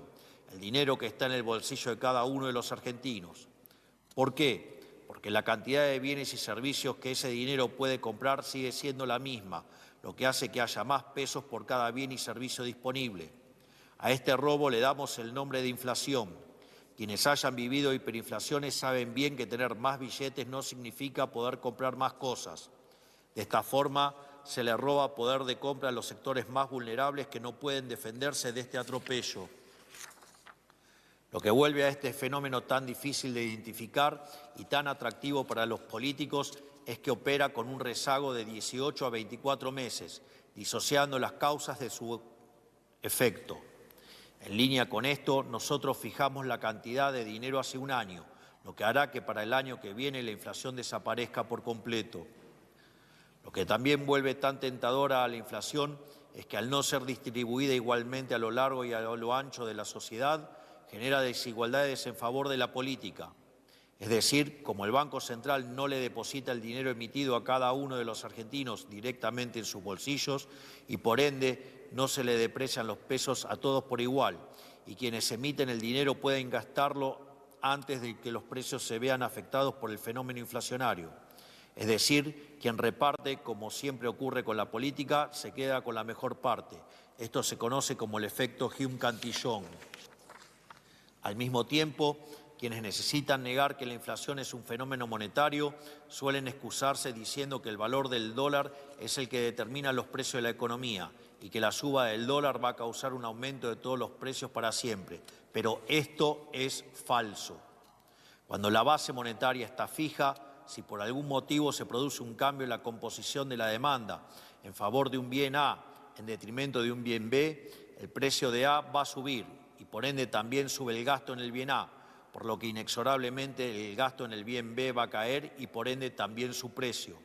el dinero que está en el bolsillo de cada uno de los argentinos. ¿Por qué? Porque la cantidad de bienes y servicios que ese dinero puede comprar sigue siendo la misma, lo que hace que haya más pesos por cada bien y servicio disponible. A este robo le damos el nombre de inflación. Quienes hayan vivido hiperinflaciones saben bien que tener más billetes no significa poder comprar más cosas. De esta forma, se le roba poder de compra a los sectores más vulnerables que no pueden defenderse de este atropello. Lo que vuelve a este fenómeno tan difícil de identificar y tan atractivo para los políticos es que opera con un rezago de 18 a 24 meses, disociando las causas de su efecto. En línea con esto, nosotros fijamos la cantidad de dinero hace un año, lo que hará que para el año que viene la inflación desaparezca por completo. Lo que también vuelve tan tentadora a la inflación es que al no ser distribuida igualmente a lo largo y a lo ancho de la sociedad, genera desigualdades en favor de la política. Es decir, como el Banco Central no le deposita el dinero emitido a cada uno de los argentinos directamente en sus bolsillos y por ende no se le deprecian los pesos a todos por igual y quienes emiten el dinero pueden gastarlo antes de que los precios se vean afectados por el fenómeno inflacionario. Es decir, quien reparte, como siempre ocurre con la política, se queda con la mejor parte. Esto se conoce como el efecto Hume-Cantillon. Al mismo tiempo, quienes necesitan negar que la inflación es un fenómeno monetario suelen excusarse diciendo que el valor del dólar es el que determina los precios de la economía y que la suba del dólar va a causar un aumento de todos los precios para siempre. Pero esto es falso. Cuando la base monetaria está fija, si por algún motivo se produce un cambio en la composición de la demanda en favor de un bien A en detrimento de un bien B, el precio de A va a subir y por ende también sube el gasto en el bien A, por lo que inexorablemente el gasto en el bien B va a caer y por ende también su precio.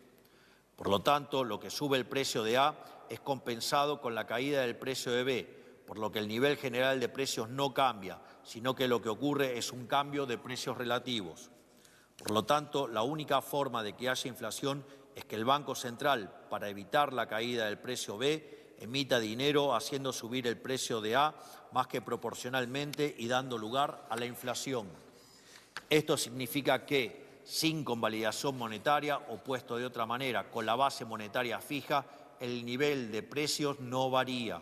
Por lo tanto, lo que sube el precio de A es compensado con la caída del precio de B, por lo que el nivel general de precios no cambia, sino que lo que ocurre es un cambio de precios relativos. Por lo tanto, la única forma de que haya inflación es que el Banco Central, para evitar la caída del precio B, emita dinero haciendo subir el precio de A más que proporcionalmente y dando lugar a la inflación. Esto significa que, sin convalidación monetaria o puesto de otra manera, con la base monetaria fija, el nivel de precios no varía.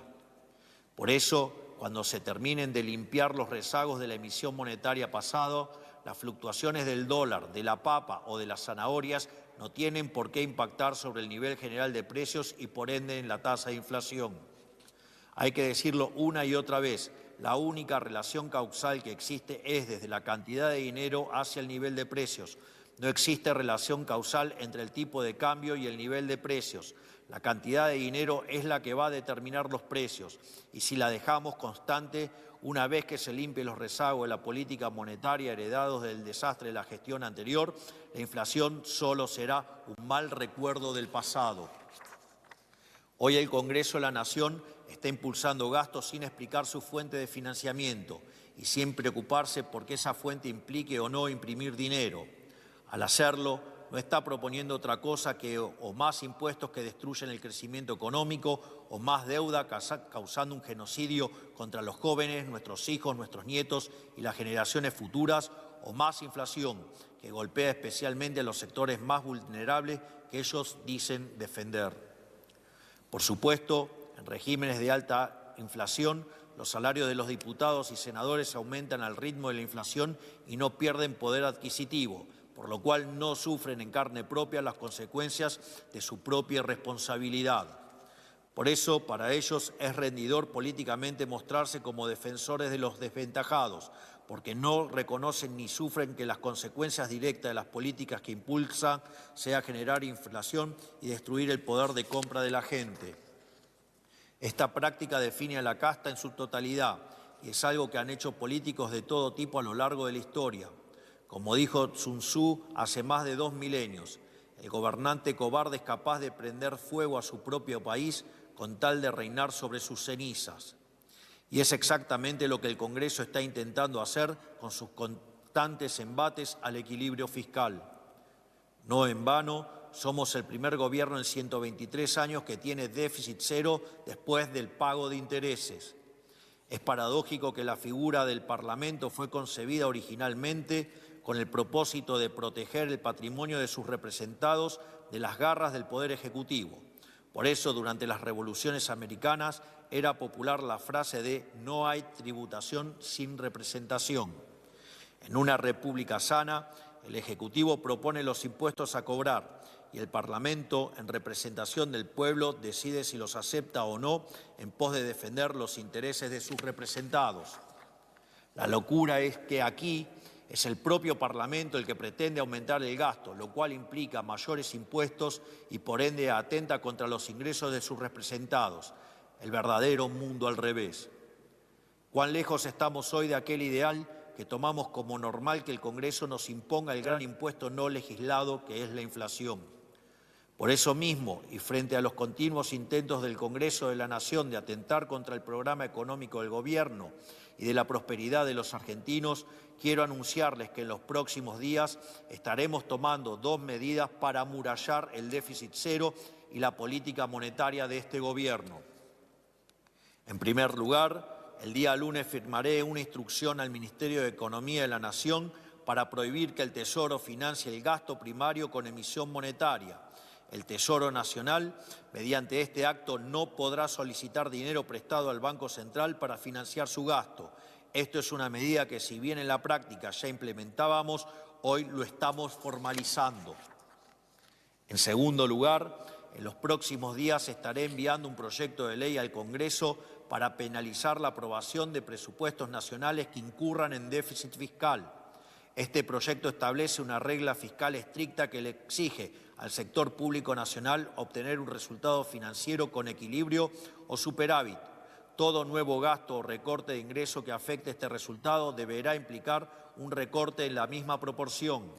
Por eso, cuando se terminen de limpiar los rezagos de la emisión monetaria pasada, las fluctuaciones del dólar, de la papa o de las zanahorias no tienen por qué impactar sobre el nivel general de precios y por ende en la tasa de inflación. Hay que decirlo una y otra vez, la única relación causal que existe es desde la cantidad de dinero hacia el nivel de precios. No existe relación causal entre el tipo de cambio y el nivel de precios. La cantidad de dinero es la que va a determinar los precios y si la dejamos constante, una vez que se limpie los rezagos de la política monetaria heredados del desastre de la gestión anterior, la inflación solo será un mal recuerdo del pasado. Hoy el Congreso de la Nación está impulsando gastos sin explicar su fuente de financiamiento y sin preocuparse por que esa fuente implique o no imprimir dinero. Al hacerlo, no está proponiendo otra cosa que o más impuestos que destruyen el crecimiento económico o más deuda causando un genocidio contra los jóvenes, nuestros hijos, nuestros nietos y las generaciones futuras, o más inflación que golpea especialmente a los sectores más vulnerables que ellos dicen defender. Por supuesto, en regímenes de alta inflación, los salarios de los diputados y senadores aumentan al ritmo de la inflación y no pierden poder adquisitivo, por lo cual no sufren en carne propia las consecuencias de su propia responsabilidad. Por eso, para ellos es rendidor políticamente mostrarse como defensores de los desventajados, porque no reconocen ni sufren que las consecuencias directas de las políticas que impulsan sea generar inflación y destruir el poder de compra de la gente. Esta práctica define a la casta en su totalidad y es algo que han hecho políticos de todo tipo a lo largo de la historia. Como dijo Sun Tzu hace más de 2 milenios, el gobernante cobarde es capaz de prender fuego a su propio país con tal de reinar sobre sus cenizas. Y es exactamente lo que el Congreso está intentando hacer con sus constantes embates al equilibrio fiscal. No en vano, somos el primer gobierno en 123 años que tiene déficit cero después del pago de intereses. Es paradójico que la figura del Parlamento fue concebida originalmente con el propósito de proteger el patrimonio de sus representados de las garras del Poder Ejecutivo. Por eso, durante las revoluciones americanas, era popular la frase de «no hay tributación sin representación». En una república sana, el Ejecutivo propone los impuestos a cobrar y el Parlamento, en representación del pueblo, decide si los acepta o no en pos de defender los intereses de sus representados. La locura es que aquí es el propio Parlamento el que pretende aumentar el gasto, lo cual implica mayores impuestos y por ende atenta contra los ingresos de sus representados. El verdadero mundo al revés. ¿Cuán lejos estamos hoy de aquel ideal que tomamos como normal que el Congreso nos imponga el gran impuesto no legislado que es la inflación? Por eso mismo, y frente a los continuos intentos del Congreso de la Nación de atentar contra el programa económico del Gobierno y de la prosperidad de los argentinos, quiero anunciarles que en los próximos días estaremos tomando 2 medidas para amurallar el déficit cero y la política monetaria de este Gobierno. En primer lugar, el día lunes firmaré una instrucción al Ministerio de Economía de la Nación para prohibir que el Tesoro financie el gasto primario con emisión monetaria. El Tesoro Nacional, mediante este acto, no podrá solicitar dinero prestado al Banco Central para financiar su gasto. Esto es una medida que, si bien en la práctica ya implementábamos, hoy lo estamos formalizando. En segundo lugar, en los próximos días estaré enviando un proyecto de ley al Congreso para penalizar la aprobación de presupuestos nacionales que incurran en déficit fiscal. Este proyecto establece una regla fiscal estricta que le exige al sector público nacional obtener un resultado financiero con equilibrio o superávit. Todo nuevo gasto o recorte de ingreso que afecte este resultado deberá implicar un recorte en la misma proporción.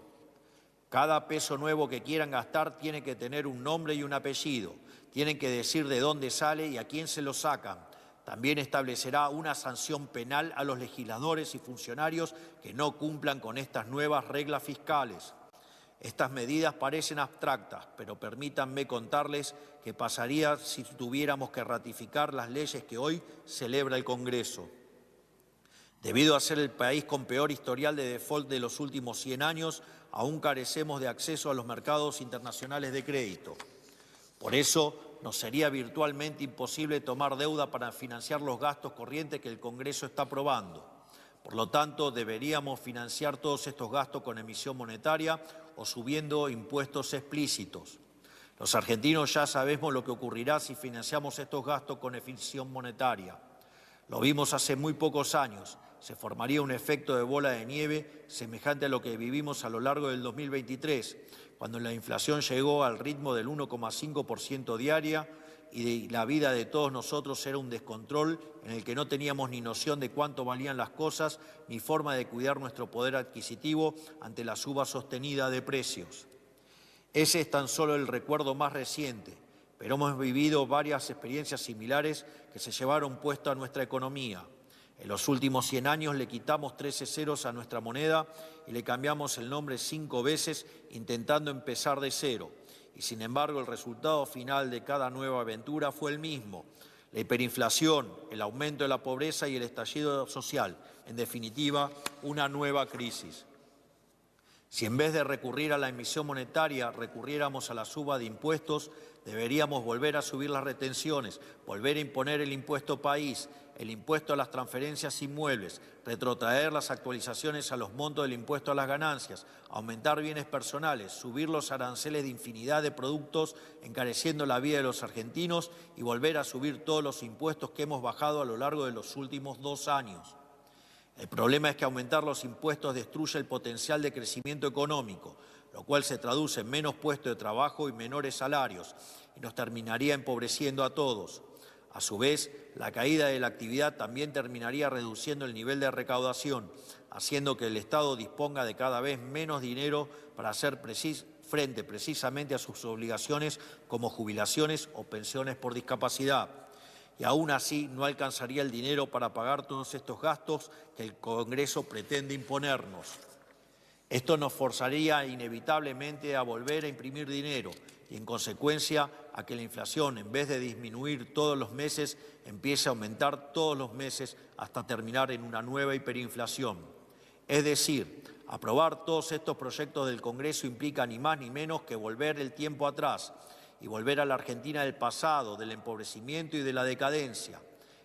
Cada peso nuevo que quieran gastar tiene que tener un nombre y un apellido. Tienen que decir de dónde sale y a quién se lo sacan. También establecerá una sanción penal a los legisladores y funcionarios que no cumplan con estas nuevas reglas fiscales. Estas medidas parecen abstractas, pero permítanme contarles qué pasaría si tuviéramos que ratificar las leyes que hoy celebra el Congreso. Debido a ser el país con peor historial de default de los últimos 100 años, aún carecemos de acceso a los mercados internacionales de crédito. Por eso, nos sería virtualmente imposible tomar deuda para financiar los gastos corrientes que el Congreso está aprobando. Por lo tanto, deberíamos financiar todos estos gastos con emisión monetaria o subiendo impuestos explícitos. Los argentinos ya sabemos lo que ocurrirá si financiamos estos gastos con emisión monetaria. Lo vimos hace muy pocos años. Se formaría un efecto de bola de nieve semejante a lo que vivimos a lo largo del 2023, cuando la inflación llegó al ritmo del 1,5% diaria y la vida de todos nosotros era un descontrol en el que no teníamos ni noción de cuánto valían las cosas ni forma de cuidar nuestro poder adquisitivo ante la suba sostenida de precios. Ese es tan solo el recuerdo más reciente, pero hemos vivido varias experiencias similares que se llevaron puesto a nuestra economía. En los últimos 100 años le quitamos 13 ceros a nuestra moneda y le cambiamos el nombre 5 veces intentando empezar de cero. Y sin embargo el resultado final de cada nueva aventura fue el mismo: la hiperinflación, el aumento de la pobreza y el estallido social. En definitiva, una nueva crisis. Si en vez de recurrir a la emisión monetaria recurriéramos a la suba de impuestos, deberíamos volver a subir las retenciones, volver a imponer el impuesto país, el impuesto a las transferencias inmuebles, retrotraer las actualizaciones a los montos del impuesto a las ganancias, aumentar bienes personales, subir los aranceles de infinidad de productos, encareciendo la vida de los argentinos y volver a subir todos los impuestos que hemos bajado a lo largo de los últimos 2 años. El problema es que aumentar los impuestos destruye el potencial de crecimiento económico, lo cual se traduce en menos puestos de trabajo y menores salarios, y nos terminaría empobreciendo a todos. A su vez, la caída de la actividad también terminaría reduciendo el nivel de recaudación, haciendo que el Estado disponga de cada vez menos dinero para hacer frente precisamente a sus obligaciones como jubilaciones o pensiones por discapacidad. Y aún así no alcanzaría el dinero para pagar todos estos gastos que el Congreso pretende imponernos. Esto nos forzaría inevitablemente a volver a imprimir dinero y, en consecuencia, a que la inflación, en vez de disminuir todos los meses, empiece a aumentar todos los meses hasta terminar en una nueva hiperinflación. Es decir, aprobar todos estos proyectos del Congreso implica ni más ni menos que volver el tiempo atrás y volver a la Argentina del pasado, del empobrecimiento y de la decadencia.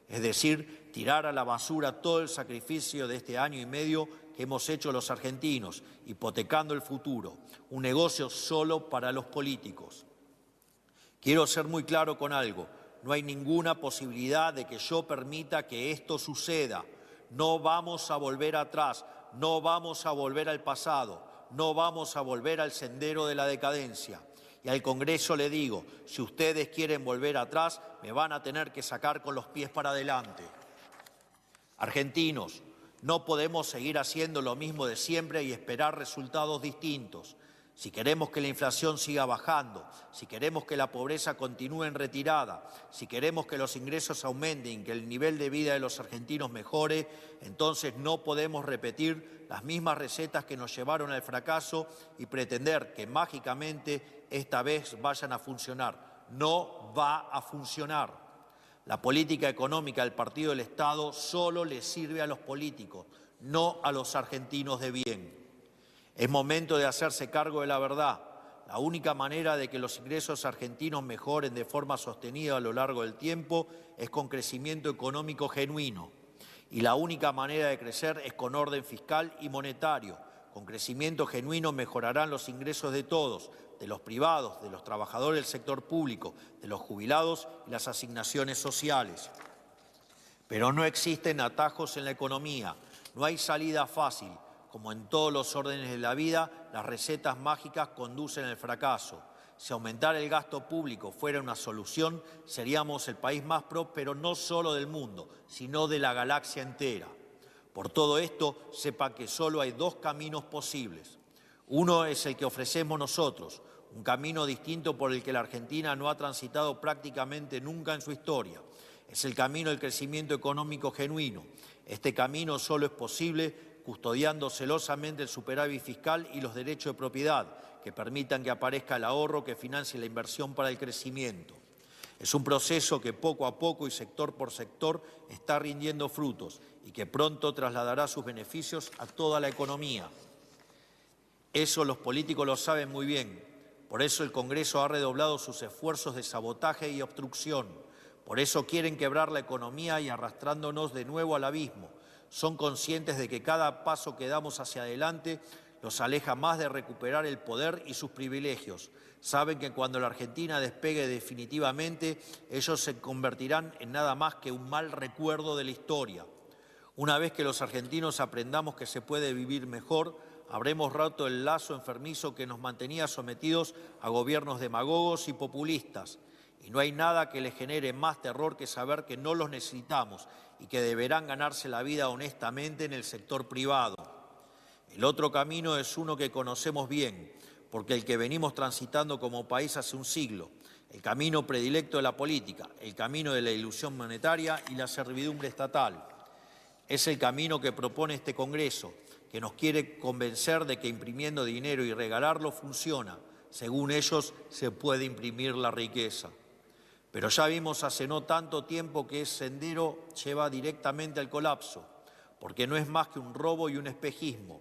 Es decir, tirar a la basura todo el sacrificio de este año y medio que hemos hecho los argentinos, hipotecando el futuro, un negocio solo para los políticos. Quiero ser muy claro con algo, no hay ninguna posibilidad de que yo permita que esto suceda. No vamos a volver atrás, no vamos a volver al pasado, no vamos a volver al sendero de la decadencia. Y al Congreso le digo, si ustedes quieren volver atrás, me van a tener que sacar con los pies para adelante. Argentinos, no podemos seguir haciendo lo mismo de siempre y esperar resultados distintos. Si queremos que la inflación siga bajando, si queremos que la pobreza continúe en retirada, si queremos que los ingresos aumenten, que el nivel de vida de los argentinos mejore, entonces no podemos repetir las mismas recetas que nos llevaron al fracaso y pretender que mágicamente esta vez vayan a funcionar. No va a funcionar. La política económica del Partido del Estado solo le sirve a los políticos, no a los argentinos de bien. Es momento de hacerse cargo de la verdad. La única manera de que los ingresos argentinos mejoren de forma sostenida a lo largo del tiempo es con crecimiento económico genuino. Y la única manera de crecer es con orden fiscal y monetario. Con crecimiento genuino mejorarán los ingresos de todos, de los privados, de los trabajadores del sector público, de los jubilados y las asignaciones sociales. Pero no existen atajos en la economía, no hay salida fácil. Como en todos los órdenes de la vida, las recetas mágicas conducen al fracaso. Si aumentar el gasto público fuera una solución, seríamos el país más próspero no solo del mundo, sino de la galaxia entera. Por todo esto, sepan que solo hay dos caminos posibles. Uno es el que ofrecemos nosotros, un camino distinto por el que la Argentina no ha transitado prácticamente nunca en su historia. Es el camino del crecimiento económico genuino. Este camino solo es posible custodiando celosamente el superávit fiscal y los derechos de propiedad, que permitan que aparezca el ahorro que financie la inversión para el crecimiento. Es un proceso que poco a poco y sector por sector está rindiendo frutos y que pronto trasladará sus beneficios a toda la economía. Eso los políticos lo saben muy bien. Por eso el Congreso ha redoblado sus esfuerzos de sabotaje y obstrucción. Por eso quieren quebrar la economía y arrastrándonos de nuevo al abismo. Son conscientes de que cada paso que damos hacia adelante los aleja más de recuperar el poder y sus privilegios. Saben que cuando la Argentina despegue definitivamente, ellos se convertirán en nada más que un mal recuerdo de la historia. Una vez que los argentinos aprendamos que se puede vivir mejor, habremos roto el lazo enfermizo que nos mantenía sometidos a gobiernos demagogos y populistas. Y no hay nada que les genere más terror que saber que no los necesitamos y que deberán ganarse la vida honestamente en el sector privado. El otro camino es uno que conocemos bien, porque el que venimos transitando como país hace un siglo, el camino predilecto de la política, el camino de la ilusión monetaria y la servidumbre estatal. Es el camino que propone este Congreso, que nos quiere convencer de que imprimiendo dinero y regalarlo funciona. Según ellos, se puede imprimir la riqueza. Pero ya vimos hace no tanto tiempo que ese sendero lleva directamente al colapso, porque no es más que un robo y un espejismo.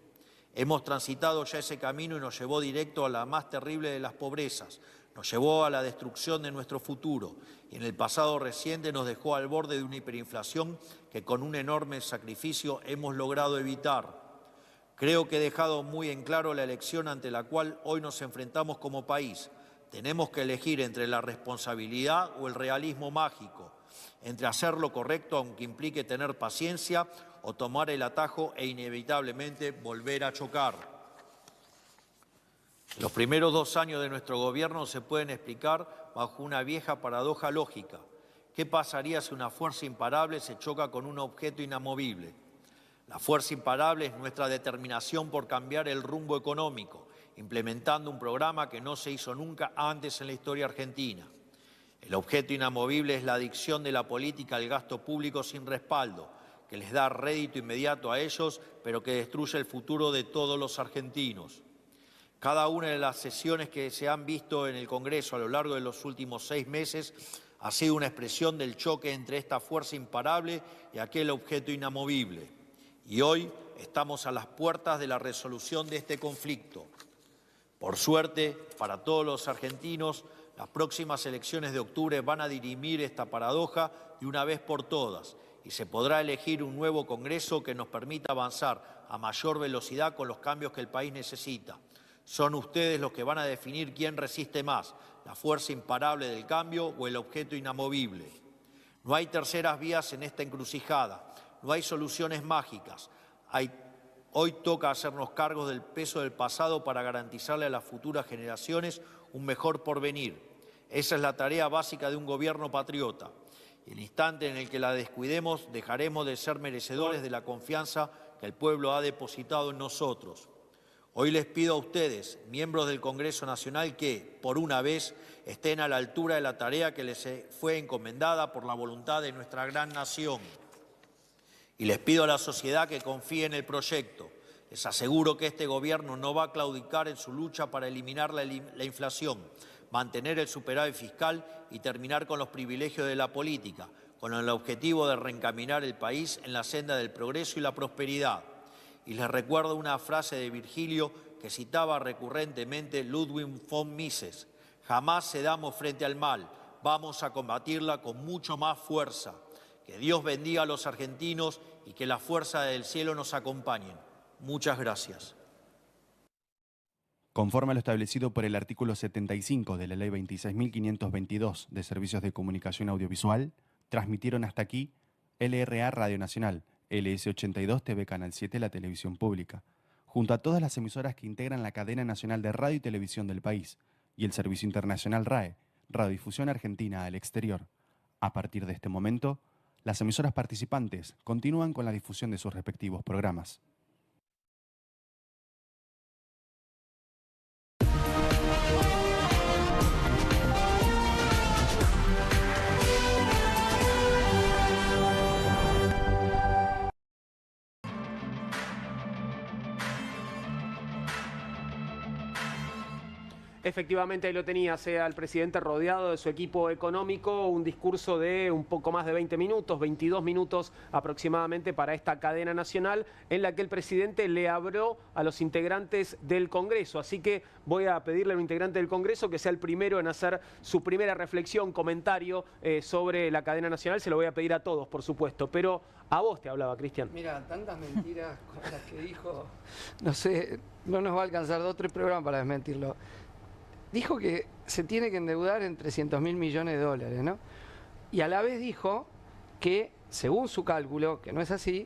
Hemos transitado ya ese camino y nos llevó directo a la más terrible de las pobrezas, nos llevó a la destrucción de nuestro futuro y en el pasado reciente nos dejó al borde de una hiperinflación que con un enorme sacrificio hemos logrado evitar. Creo que he dejado muy en claro la elección ante la cual hoy nos enfrentamos como país. Tenemos que elegir entre la responsabilidad o el realismo mágico, entre hacer lo correcto aunque implique tener paciencia o tomar el atajo e inevitablemente volver a chocar. Los primeros 2 años de nuestro gobierno se pueden explicar bajo una vieja paradoja lógica. ¿Qué pasaría si una fuerza imparable se choca con un objeto inamovible? La fuerza imparable es nuestra determinación por cambiar el rumbo económico, implementando un programa que no se hizo nunca antes en la historia argentina. El objeto inamovible es la adicción de la política al gasto público sin respaldo, que les da rédito inmediato a ellos, pero que destruye el futuro de todos los argentinos. Cada una de las sesiones que se han visto en el Congreso a lo largo de los últimos 6 meses ha sido una expresión del choque entre esta fuerza imparable y aquel objeto inamovible. Y hoy estamos a las puertas de la resolución de este conflicto. Por suerte, para todos los argentinos, las próximas elecciones de octubre van a dirimir esta paradoja de una vez por todas y se podrá elegir un nuevo Congreso que nos permita avanzar a mayor velocidad con los cambios que el país necesita. Son ustedes los que van a definir quién resiste más, la fuerza imparable del cambio o el objeto inamovible. No hay terceras vías en esta encrucijada, no hay soluciones mágicas. Hoy toca hacernos cargos del peso del pasado para garantizarle a las futuras generaciones un mejor porvenir. Esa es la tarea básica de un gobierno patriota. El instante en el que la descuidemos, dejaremos de ser merecedores de la confianza que el pueblo ha depositado en nosotros. Hoy les pido a ustedes, miembros del Congreso Nacional, que, por una vez, estén a la altura de la tarea que les fue encomendada por la voluntad de nuestra gran nación. Y les pido a la sociedad que confíe en el proyecto. Les aseguro que este gobierno no va a claudicar en su lucha para eliminar la inflación, mantener el superávit fiscal y terminar con los privilegios de la política, con el objetivo de reencaminar el país en la senda del progreso y la prosperidad. Y les recuerdo una frase de Virgilio que citaba recurrentemente Ludwig von Mises: jamás cedamos frente al mal, vamos a combatirla con mucho más fuerza. Que Dios bendiga a los argentinos y que la fuerza del cielo nos acompañe. Muchas gracias. Conforme a lo establecido por el artículo 75 de la Ley 26.522 de Servicios de Comunicación Audiovisual, transmitieron hasta aquí LRA Radio Nacional, LS82 TV Canal 7, la televisión pública, junto a todas las emisoras que integran la cadena nacional de radio y televisión del país, y el Servicio Internacional RAE, Radiodifusión Argentina al Exterior. A partir de este momento, las emisoras participantes continúan con la difusión de sus respectivos programas. Efectivamente, ahí lo tenía, al presidente rodeado de su equipo económico, un discurso de un poco más de 20 minutos, 22 minutos aproximadamente para esta cadena nacional, en la que el presidente le habló a los integrantes del Congreso. Así que voy a pedirle a un integrante del Congreso que sea el primero en hacer su primera reflexión, comentario sobre la cadena nacional. Se lo voy a pedir a todos, por supuesto, pero a vos te hablaba, Cristian. Mira, tantas mentiras con las que dijo, no sé, no nos va a alcanzar 2 o 3 programas para desmentirlo. Dijo que se tiene que endeudar en 300.000 millones de dólares, ¿no? Y a la vez dijo que, según su cálculo, que no es así,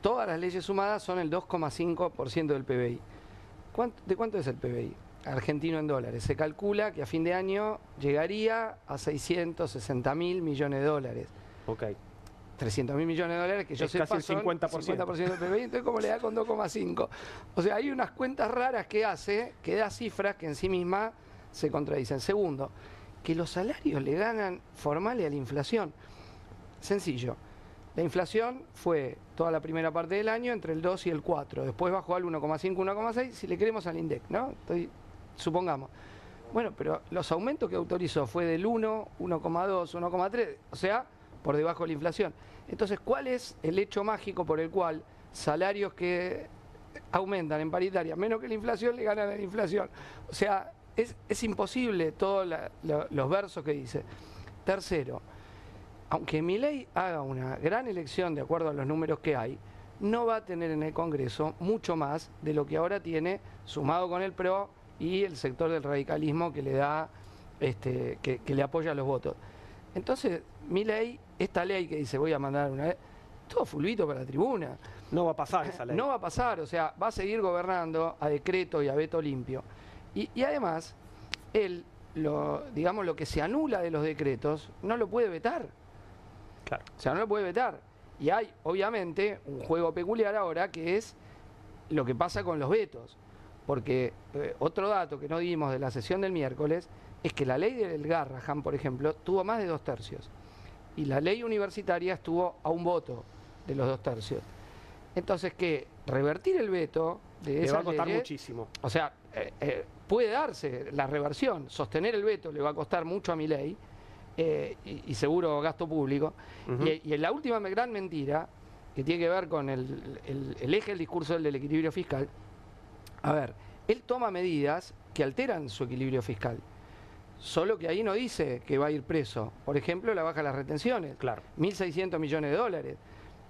todas las leyes sumadas son el 2,5% del PBI. ¿De cuánto es el PBI argentino en dólares? Se calcula que a fin de año llegaría a 660.000 millones de dólares. Ok. 300.000 millones de dólares, que yo sepa casi el 50% del PBI, entonces ¿cómo le da con 2,5? O sea, hay unas cuentas raras que hace, que da cifras que en sí mismas se contradicen. Segundo, que los salarios le ganan formales a la inflación. Sencillo. La inflación fue toda la primera parte del año entre el 2 y el 4, después bajó al 1,5, 1,6, si le queremos al INDEC, ¿no? Supongamos. Bueno, pero los aumentos que autorizó fue del 1, 1,2, 1,3, o sea, por debajo de la inflación. Entonces, ¿cuál es el hecho mágico por el cual salarios que aumentan en paritaria menos que la inflación le ganan a la inflación? O sea, es imposible todos los versos que dice. Tercero, aunque Milei haga una gran elección de acuerdo a los números que hay, no va a tener en el Congreso mucho más de lo que ahora tiene, sumado con el PRO y el sector del radicalismo que le da, que le apoya los votos. Entonces, Milei, esta ley que dice voy a mandar una vez, todo fulbito para la tribuna. No va a pasar esa ley. No va a pasar, o sea, va a seguir gobernando a decreto y a veto limpio. Y además, él, digamos, lo que se anula de los decretos, no lo puede vetar. Claro. O sea, no lo puede vetar. Y hay, obviamente, un juego peculiar ahora que es lo que pasa con los vetos. Porque otro dato que no dimos de la sesión del miércoles es que la ley del Garrahan, por ejemplo, tuvo más de 2 tercios. Y la ley universitaria estuvo a un voto de los 2 tercios. Entonces, que revertir el veto de esa ley... Le va a costar muchísimo. O sea, puede darse la reversión. Sostener el veto le va a costar mucho a Milei y seguro gasto público. Y en la última gran mentira, que tiene que ver con el eje del discurso del equilibrio fiscal, a ver, él toma medidas que alteran su equilibrio fiscal. solo que ahí no dice que va a ir preso. Por ejemplo, la baja de las retenciones, Claro. 1.600 millones de dólares.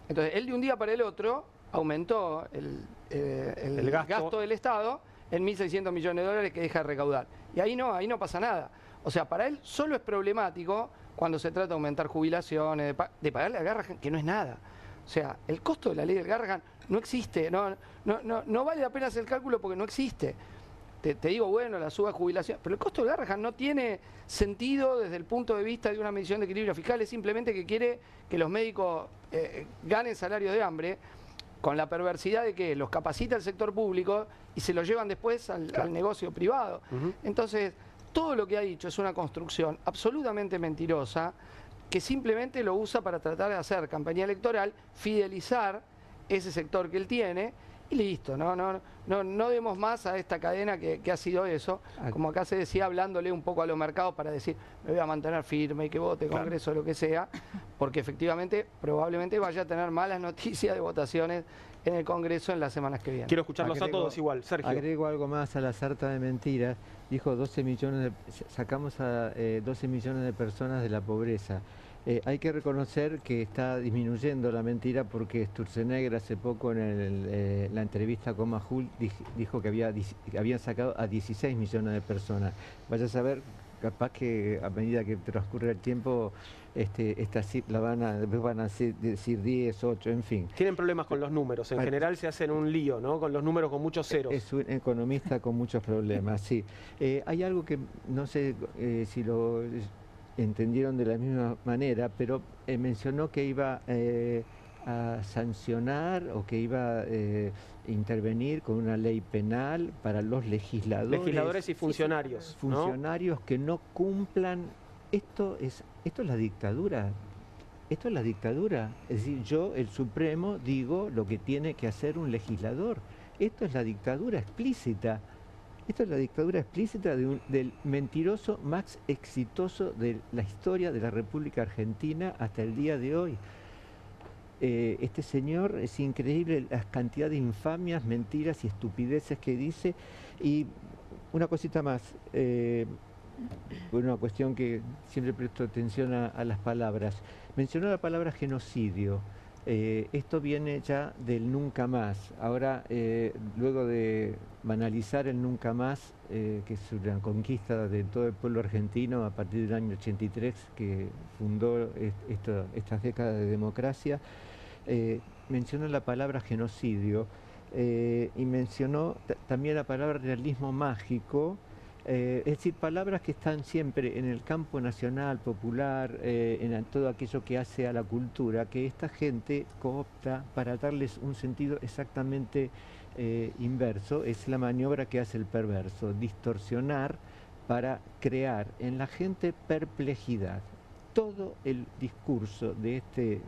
Entonces, él de un día para el otro aumentó el gasto del Estado en 1.600 millones de dólares que deja de recaudar. Y ahí no pasa nada. O sea, para él solo es problemático cuando se trata de aumentar jubilaciones, de pagarle al Garrahan, que no es nada. O sea, el costo de la ley del Garrahan no existe, no vale la pena hacer el cálculo porque no existe. Te digo, bueno, la suba de jubilación, pero el costo del Garrahan no tiene sentido desde el punto de vista de una medición de equilibrio fiscal, es simplemente que quiere que los médicos ganen salario de hambre, con la perversidad de que los capacita el sector público y se los llevan después al negocio privado. Entonces, todo lo que ha dicho es una construcción absolutamente mentirosa que simplemente lo usa para tratar de hacer campaña electoral, fidelizar ese sector que él tiene y listo. No demos más a esta cadena que ha sido eso. Como acá se decía, hablándole un poco a los mercados para decir, me voy a mantener firme y que vote Congreso, lo que sea, porque efectivamente probablemente vaya a tener malas noticias de votaciones en el Congreso en las semanas que vienen. Quiero escucharlos a todos igual. Sergio. Agrego algo más a la sarta de mentiras. Dijo 12 millones sacamos a 12 millones de personas de la pobreza. Hay que reconocer que está disminuyendo la mentira porque Sturzenegger hace poco en la entrevista con Majul dijo que habían sacado a 16 millones de personas. Vaya a saber, capaz que a medida que transcurre el tiempo esta cifra van a decir 10, 8, en fin. Tienen problemas con los números, en general se hacen un lío, ¿no? Con los números con muchos ceros. Es un economista con muchos problemas, sí. Hay algo que no sé si lo entendieron de la misma manera, pero mencionó que iba a sancionar o que iba a intervenir con una ley penal para los legisladores y funcionarios. Funcionarios que no cumplan. Esto es la dictadura. Esto es la dictadura. Es decir, yo, el Supremo, digo lo que tiene que hacer un legislador. Esto es la dictadura explícita. Esto es la dictadura explícita del mentiroso más exitoso de la historia de la República Argentina hasta el día de hoy. Este señor, es increíble la cantidad de infamias, mentiras y estupideces que dice. Y una cosita más, una cuestión que siempre presto atención a las palabras. Mencionó la palabra genocidio. Esto viene ya del nunca más. Ahora, luego de banalizar el nunca más, que es una conquista de todo el pueblo argentino a partir del año 83, que fundó estas décadas de democracia, mencionó la palabra genocidio y mencionó también la palabra realismo mágico. Es decir, palabras que están siempre en el campo nacional, popular, en todo aquello que hace a la cultura, que esta gente coopta para darles un sentido exactamente inverso. Es la maniobra que hace el perverso, distorsionar para crear en la gente perplejidad. Todo el discurso de este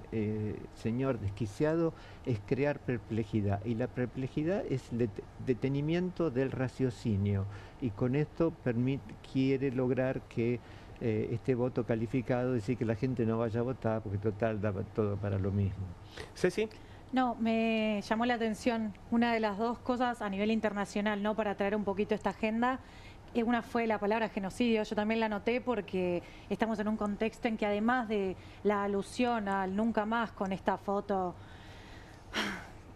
señor desquiciado es crear perplejidad, y la perplejidad es el detenimiento del raciocinio, y con esto quiere lograr que este voto calificado, decir que la gente no vaya a votar porque total da todo para lo mismo. Ceci. No, me llamó la atención una de las dos cosas a nivel internacional, ¿no? Para traer un poquito esta agenda. Una fue la palabra genocidio, yo también la anoté porque estamos en un contexto en que además de la alusión al nunca más con esta foto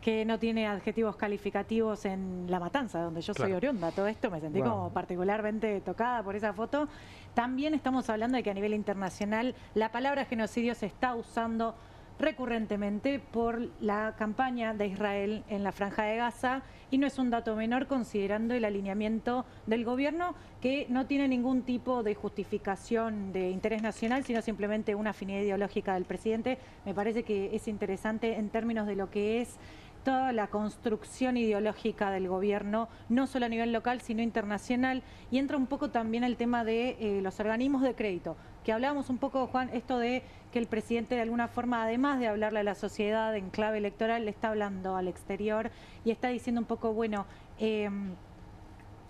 que no tiene adjetivos calificativos en La Matanza, donde yo soy oriunda, todo esto me sentí como particularmente tocada por esa foto. También estamos hablando de que a nivel internacional la palabra genocidio se está usando recurrentemente por la campaña de Israel en la Franja de Gaza, y no es un dato menor considerando el alineamiento del gobierno, que no tiene ningún tipo de justificación de interés nacional, sino simplemente una afinidad ideológica del presidente. Me parece que es interesante en términos de lo que es toda la construcción ideológica del gobierno, no solo a nivel local, sino internacional, y entra un poco también el tema de los organismos de crédito, que hablábamos un poco, Juan, esto de que el presidente de alguna forma, además de hablarle a la sociedad en clave electoral, le está hablando al exterior y está diciendo un poco, bueno,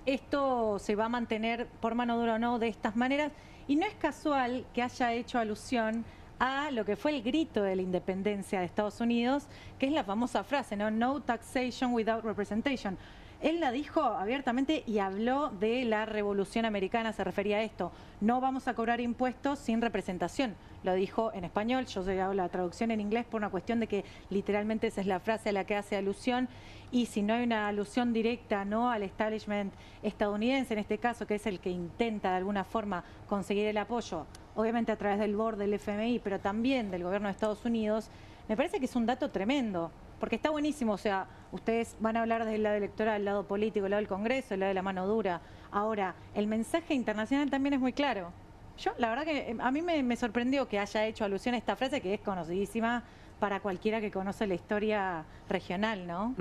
esto se va a mantener por mano dura o no de estas maneras, y no es casual que haya hecho alusión a lo que fue el grito de la independencia de Estados Unidos, que es la famosa frase, ¿no? No taxation without representation. Él la dijo abiertamente y habló de la Revolución Americana, se refería a esto. No vamos a cobrar impuestos sin representación. Lo dijo en español, yo hago la traducción en inglés por una cuestión de que literalmente esa es la frase a la que hace alusión. Y si no hay una alusión directa, ¿no?, al establishment estadounidense, en este caso, que es el que intenta de alguna forma conseguir el apoyo, obviamente a través del board del FMI, pero también del gobierno de Estados Unidos, me parece que es un dato tremendo. Porque está buenísimo, o sea, ustedes van a hablar del lado electoral, del lado político, del lado del Congreso, del lado de la mano dura. Ahora, el mensaje internacional también es muy claro. Yo, la verdad que a mí me sorprendió que haya hecho alusión a esta frase que es conocidísima para cualquiera que conoce la historia regional, ¿no?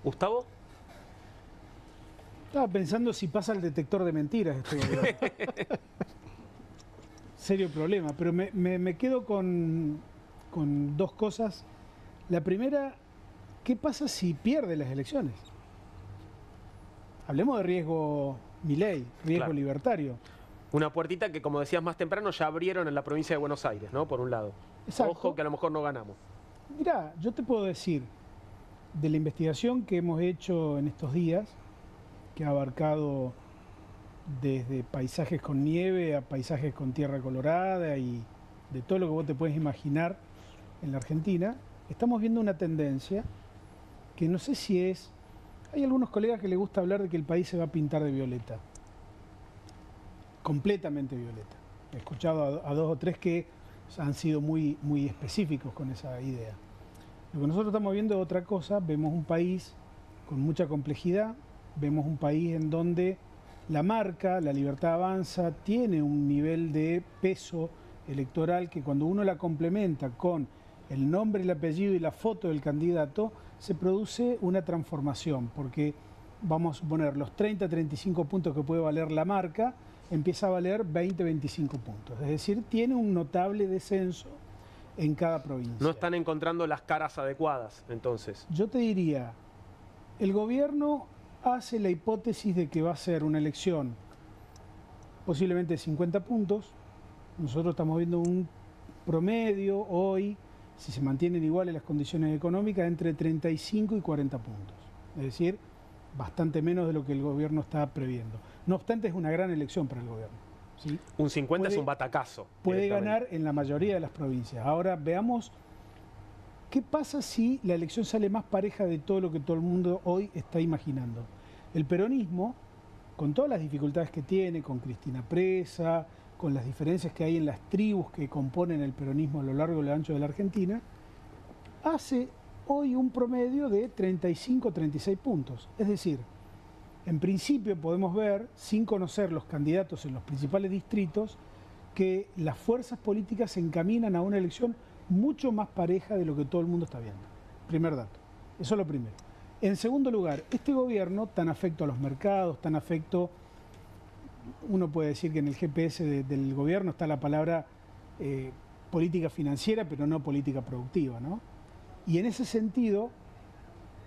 ¿Gustavo? Estaba pensando si pasa el detector de mentiras este gobierno. Serio problema, pero me quedo con dos cosas. La primera, ¿qué pasa si pierde las elecciones? Hablemos de riesgo Milei, riesgo Claro. libertario. Una puertita que, como decías más temprano, ya abrieron en la provincia de Buenos Aires, ¿no? Por un lado. Exacto. Ojo que a lo mejor no ganamos. Mirá, yo te puedo decir, de la investigación que hemos hecho en estos días, que ha abarcado desde paisajes con nieve a paisajes con tierra colorada y de todo lo que vos te puedes imaginar en la Argentina, estamos viendo una tendencia que no sé si es... Hay algunos colegas que les gusta hablar de que el país se va a pintar de violeta. Completamente violeta. He escuchado a dos o tres que han sido muy específicos con esa idea. Lo que nosotros estamos viendo es otra cosa. Vemos un país con mucha complejidad. Vemos un país en donde la marca, la Libertad Avanza, tiene un nivel de peso electoral que cuando uno la complementa con el nombre, el apellido y la foto del candidato, se produce una transformación, porque vamos a suponer los 30, 35 puntos que puede valer la marca, empieza a valer 20, 25 puntos. Es decir, tiene un notable descenso en cada provincia. No están encontrando las caras adecuadas, entonces. Yo te diría, el gobierno hace la hipótesis de que va a ser una elección posiblemente de 50 puntos. Nosotros estamos viendo un promedio hoy, si se mantienen iguales las condiciones económicas, entre 35 y 40 puntos. Es decir, bastante menos de lo que el gobierno está previendo. No obstante, es una gran elección para el gobierno, ¿sí? Un 50 es un batacazo. Puede ganar en la mayoría de las provincias. Ahora veamos qué pasa si la elección sale más pareja de todo lo que todo el mundo hoy está imaginando. El peronismo, con todas las dificultades que tiene, con Cristina presa, con las diferencias que hay en las tribus que componen el peronismo a lo largo y lo ancho de la Argentina, hace hoy un promedio de 35 o 36 puntos. Es decir, en principio podemos ver, sin conocer los candidatos en los principales distritos, que las fuerzas políticas se encaminan a una elección mucho más pareja de lo que todo el mundo está viendo. Primer dato. Eso es lo primero. En segundo lugar, este gobierno, tan afecto a los mercados, tan afecto... Uno puede decir que en el GPS del gobierno está la palabra política financiera, pero no política productiva, ¿no? Y en ese sentido,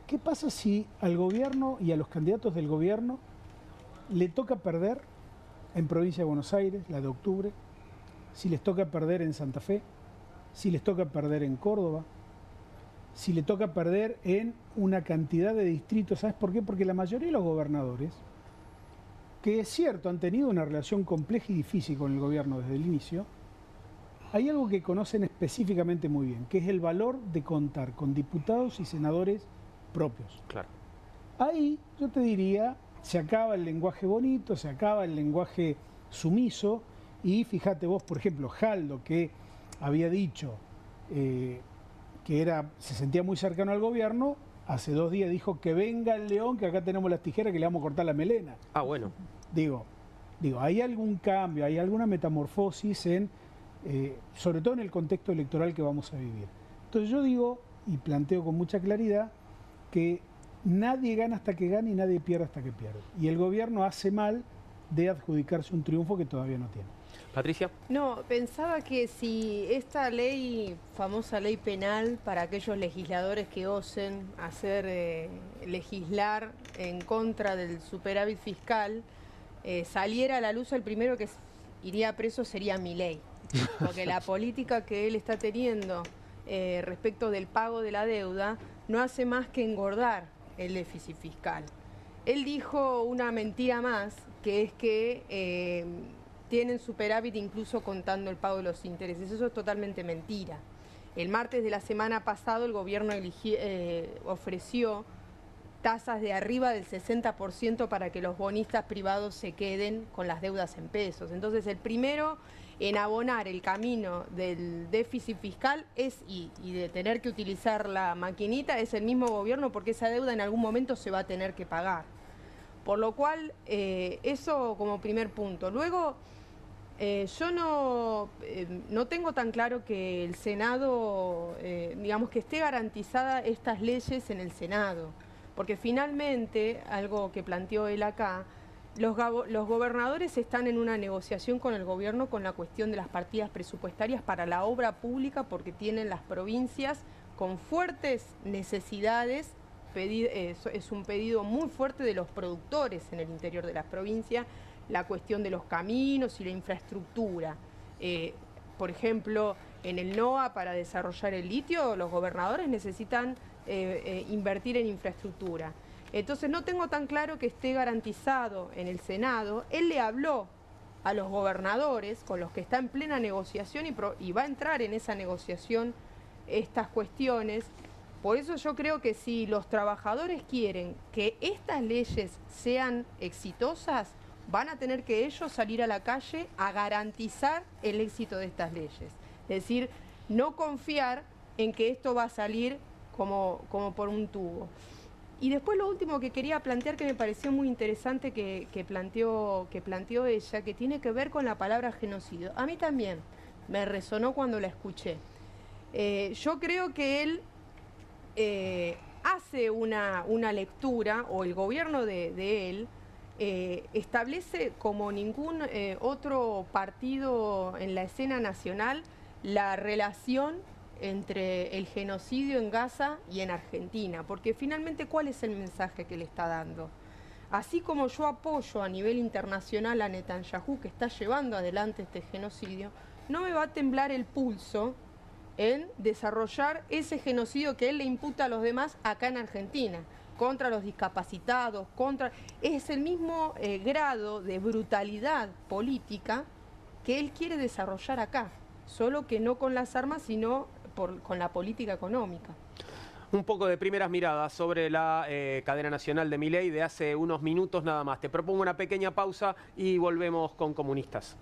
¿qué pasa si al gobierno y a los candidatos del gobierno le toca perder en provincia de Buenos Aires, la de octubre, si les toca perder en Santa Fe, si les toca perder en Córdoba, si le toca perder en una cantidad de distritos? ¿Sabes por qué? Porque la mayoría de los gobernadores, que es cierto, han tenido una relación compleja y difícil con el gobierno desde el inicio, hay algo que conocen específicamente muy bien, que es el valor de contar con diputados y senadores propios. Claro. Ahí yo te diría, se acaba el lenguaje bonito, se acaba el lenguaje sumiso, y fíjate vos, por ejemplo, Jaldo, que había dicho que se sentía muy cercano al gobierno, hace 2 días dijo que venga el león, que acá tenemos las tijeras que le vamos a cortar la melena. Ah, bueno. Digo, hay algún cambio, hay alguna metamorfosis sobre todo en el contexto electoral que vamos a vivir. Entonces yo digo, y planteo con mucha claridad, que nadie gana hasta que gane y nadie pierde hasta que pierde. Y el gobierno hace mal de adjudicarse un triunfo que todavía no tiene. Patricia. No, pensaba que si esta ley, famosa ley penal, para aquellos legisladores que osen hacer legislar en contra del superávit fiscal, saliera a la luz, el primero que iría preso sería Milei. Porque la política que él está teniendo respecto del pago de la deuda no hace más que engordar el déficit fiscal. él dijo una mentira más, que es que tienen superávit incluso contando el pago de los intereses. Eso es totalmente mentira. El martes de la semana pasada el gobierno ofreció tasas de arriba del 60% para que los bonistas privados se queden con las deudas en pesos. Entonces el primero en abonar el camino del déficit fiscal y de tener que utilizar la maquinita es el mismo gobierno, porque esa deuda en algún momento se va a tener que pagar. Por lo cual, eso como primer punto. Luego, yo no tengo tan claro que el Senado, digamos, que esté garantizada estas leyes en el Senado. Porque finalmente, algo que planteó él acá, los gobernadores están en una negociación con el gobierno con la cuestión de las partidas presupuestarias para la obra pública, porque tienen las provincias con fuertes necesidades. Es un pedido muy fuerte de los productores en el interior de las provincias, la cuestión de los caminos y la infraestructura. Por ejemplo, en el NOA, para desarrollar el litio, los gobernadores necesitan invertir en infraestructura. Entonces no tengo tan claro que esté garantizado en el Senado. Él le habló a los gobernadores con los que está en plena negociación y va a entrar en esa negociación estas cuestiones. Por eso yo creo que si los trabajadores quieren que estas leyes sean exitosas, van a tener que ellos salir a la calle a garantizar el éxito de estas leyes. Es decir, no confiar en que esto va a salir como por un tubo. Y después lo último que quería plantear, que me pareció muy interesante que planteó ella, que tiene que ver con la palabra genocidio. A mí también me resonó cuando la escuché. Yo creo que él hace una lectura, o el gobierno de él establece como ningún otro partido en la escena nacional la relación entre el genocidio en Gaza y en Argentina, porque finalmente, ¿cuál es el mensaje que le está dando? Así como yo apoyo a nivel internacional a Netanyahu, que está llevando adelante este genocidio, no me va a temblar el pulso en desarrollar ese genocidio que él le imputa a los demás acá en Argentina, contra los discapacitados, es el mismo grado de brutalidad política que él quiere desarrollar acá, solo que no con las armas, sino con la política económica. Un poco de primeras miradas sobre la cadena nacional de Milei de hace unos minutos nada más. Te propongo una pequeña pausa y volvemos con Comunistas.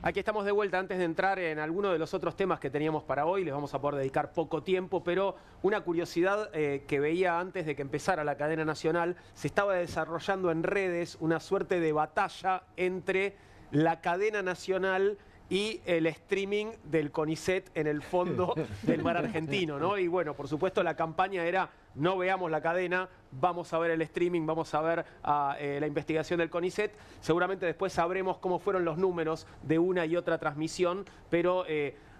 Aquí estamos de vuelta. Antes de entrar en alguno de los otros temas que teníamos para hoy, les vamos a poder dedicar poco tiempo, pero una curiosidad que veía antes de que empezara la cadena nacional, se estaba desarrollando en redes una suerte de batalla entre la cadena nacional y el streaming del CONICET en el fondo del mar argentino, ¿no? Y bueno, por supuesto la campaña era: no veamos la cadena, vamos a ver el streaming, vamos a ver la investigación del CONICET. Seguramente después sabremos cómo fueron los números de una y otra transmisión, pero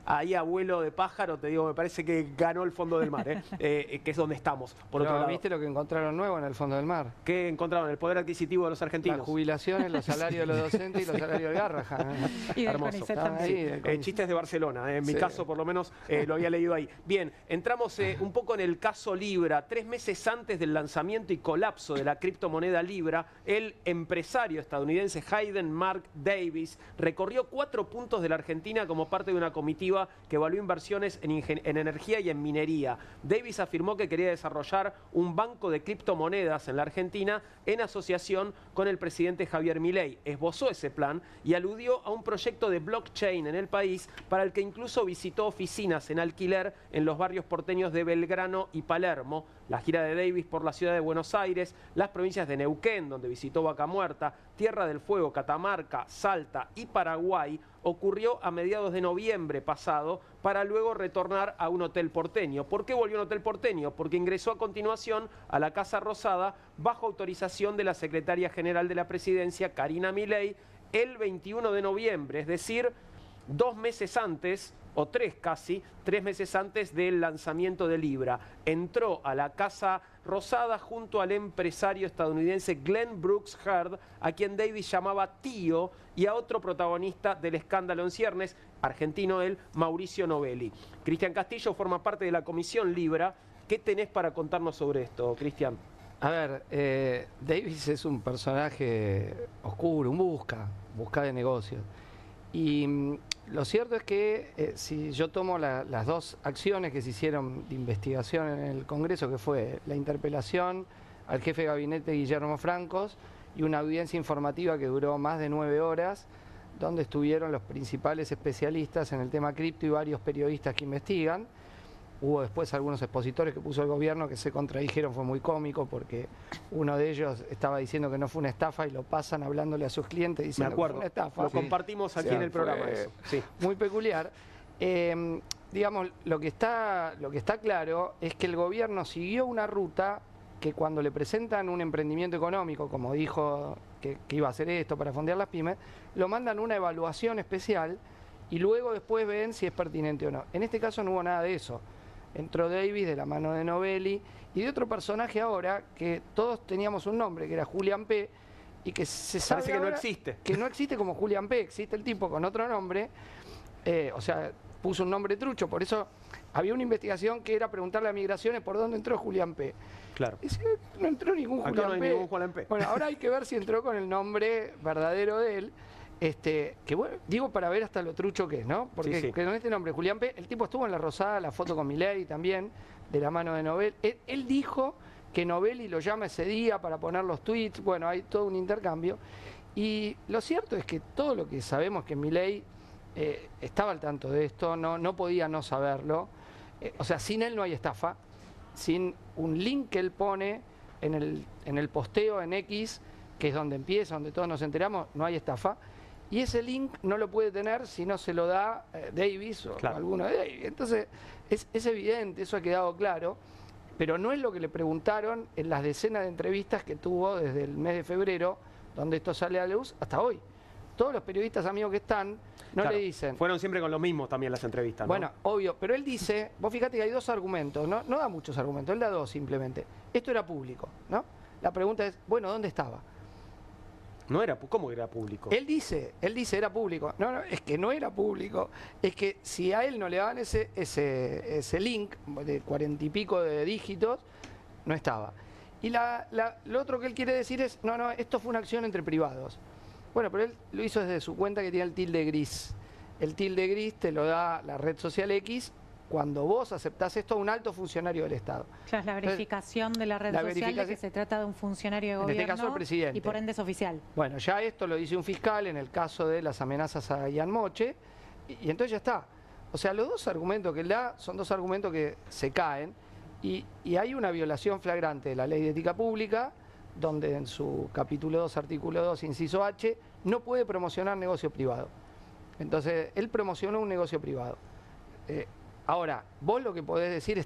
ahí a vuelo de pájaro, te digo, me parece que ganó el fondo del mar, que es donde estamos. Por otro lado, ¿viste lo que encontraron nuevo en el fondo del mar? ¿Qué encontraron? El poder adquisitivo de los argentinos. Las jubilaciones, los salarios de los docentes y los salarios de Garrahan. Y del Hermoso. CONICET también. Sí, chistes de Barcelona, en mi caso por lo menos lo había leído ahí. Bien, entramos un poco en el caso Libra. 3 meses antes del lanzamiento y colapso de la criptomoneda Libra, el empresario estadounidense Hayden Mark Davis recorrió 4 puntos de la Argentina como parte de una comitiva que evaluó inversiones en energía y en minería. Davis afirmó que quería desarrollar un banco de criptomonedas en la Argentina en asociación con el presidente Javier Milei. Esbozó ese plan y aludió a un proyecto de blockchain en el país, para el que incluso visitó oficinas en alquiler en los barrios porteños de Belgrano y Palermo. La gira de Davis por la ciudad de Buenos Aires, las provincias de Neuquén, donde visitó Vaca Muerta, Tierra del Fuego, Catamarca, Salta y Paraguay, ocurrió a mediados de noviembre pasado, para luego retornar a un hotel porteño. ¿Por qué volvió a un hotel porteño? Porque ingresó a continuación a la Casa Rosada bajo autorización de la secretaria general de la Presidencia, Karina Milei, el 21 de noviembre, es decir, 2 meses antes, o 3 casi, 3 meses antes del lanzamiento de Libra. Entró a la Casa Rosada junto al empresario estadounidense Glenn Brooks Hurd, a quien Davis llamaba tío, y a otro protagonista del escándalo en ciernes, argentino él, Mauricio Novelli. Cristian Castillo forma parte de la Comisión Libra. ¿Qué tenés para contarnos sobre esto, Cristian? A ver, Davis es un personaje oscuro, un busca de negocios. Y lo cierto es que si yo tomo las 2 acciones que se hicieron de investigación en el Congreso, que fue la interpelación al jefe de gabinete Guillermo Francos y una audiencia informativa que duró más de 9 horas, donde estuvieron los principales especialistas en el tema cripto y varios periodistas que investigan. Hubo después algunos expositores que puso el gobierno que se contradijeron, fue muy cómico, porque uno de ellos estaba diciendo que no fue una estafa y lo pasan hablándole a sus clientes diciendo que fue una estafa. Lo compartimos aquí en el programa. Eso. Sí. Muy peculiar. Digamos, lo que está claro es que el gobierno siguió una ruta que, cuando le presentan un emprendimiento económico, como dijo que iba a hacer esto para fondear las pymes, lo mandan a una evaluación especial y luego después ven si es pertinente o no. En este caso no hubo nada de eso. Entró Davis de la mano de Novelli y de otro personaje ahora que todos teníamos un nombre, que era Julián P., y que se sabe que no existe. Que no existe como Julián P., existe el tipo con otro nombre, o sea, puso un nombre trucho. Por eso había una investigación que era preguntarle a Migraciones por dónde entró Julián P. Claro. Y no entró ningún Acá Julián no hay P. ningún Julián P. Bueno, ahora hay que ver si entró con el nombre verdadero de él. Que bueno, digo, para ver hasta lo trucho que es, ¿no? Porque Sí. con este nombre, Julián P., el tipo estuvo en La Rosada, la foto con Milei también, de la mano de Novelli. Él dijo que Novelli lo llama ese día para poner los tweets. Bueno, hay todo un intercambio. Y lo cierto es que todo lo que sabemos, que Milei estaba al tanto de esto, no podía no saberlo. O sea, sin él no hay estafa, sin un link que él pone en el posteo en X, que es donde empieza, donde todos nos enteramos, no hay estafa. Y ese link no lo puede tener si no se lo da Davis o alguno de Davis. Entonces, es evidente, eso ha quedado claro, pero no es lo que le preguntaron en las decenas de entrevistas que tuvo desde el mes de febrero, donde esto sale a la luz, hasta hoy. Todos los periodistas amigos que están no le dicen. Fueron siempre con lo mismo también las entrevistas, ¿no? Bueno, obvio, pero él dice, vos fíjate que hay 2 argumentos, no da muchos argumentos, él da 2 simplemente. Esto era público, ¿no? La pregunta es, bueno, ¿dónde estaba? No era, ¿cómo era público? Él dice, era público. No, es que no era público. Es que si a él no le daban ese link de 40 y pico de dígitos, no estaba. Y lo otro que él quiere decir es, no, esto fue una acción entre privados. Bueno, pero él lo hizo desde su cuenta, que tiene el tilde gris. El tilde gris te lo da la red social X, cuando vos aceptás esto a un alto funcionario del Estado. Claro, la verificación de la red social de que se trata de un funcionario de gobierno, en este caso el presidente. Y por ende es oficial. Bueno, ya esto lo dice un fiscal en el caso de las amenazas a Ian Moche, y entonces ya está. O sea, los dos argumentos que él da son dos argumentos que se caen, y hay una violación flagrante de la Ley de Ética Pública, donde en su capítulo 2, artículo 2, inciso H, no puede promocionar negocio privado. Entonces, él promocionó un negocio privado. Ahora, vos lo que podés decir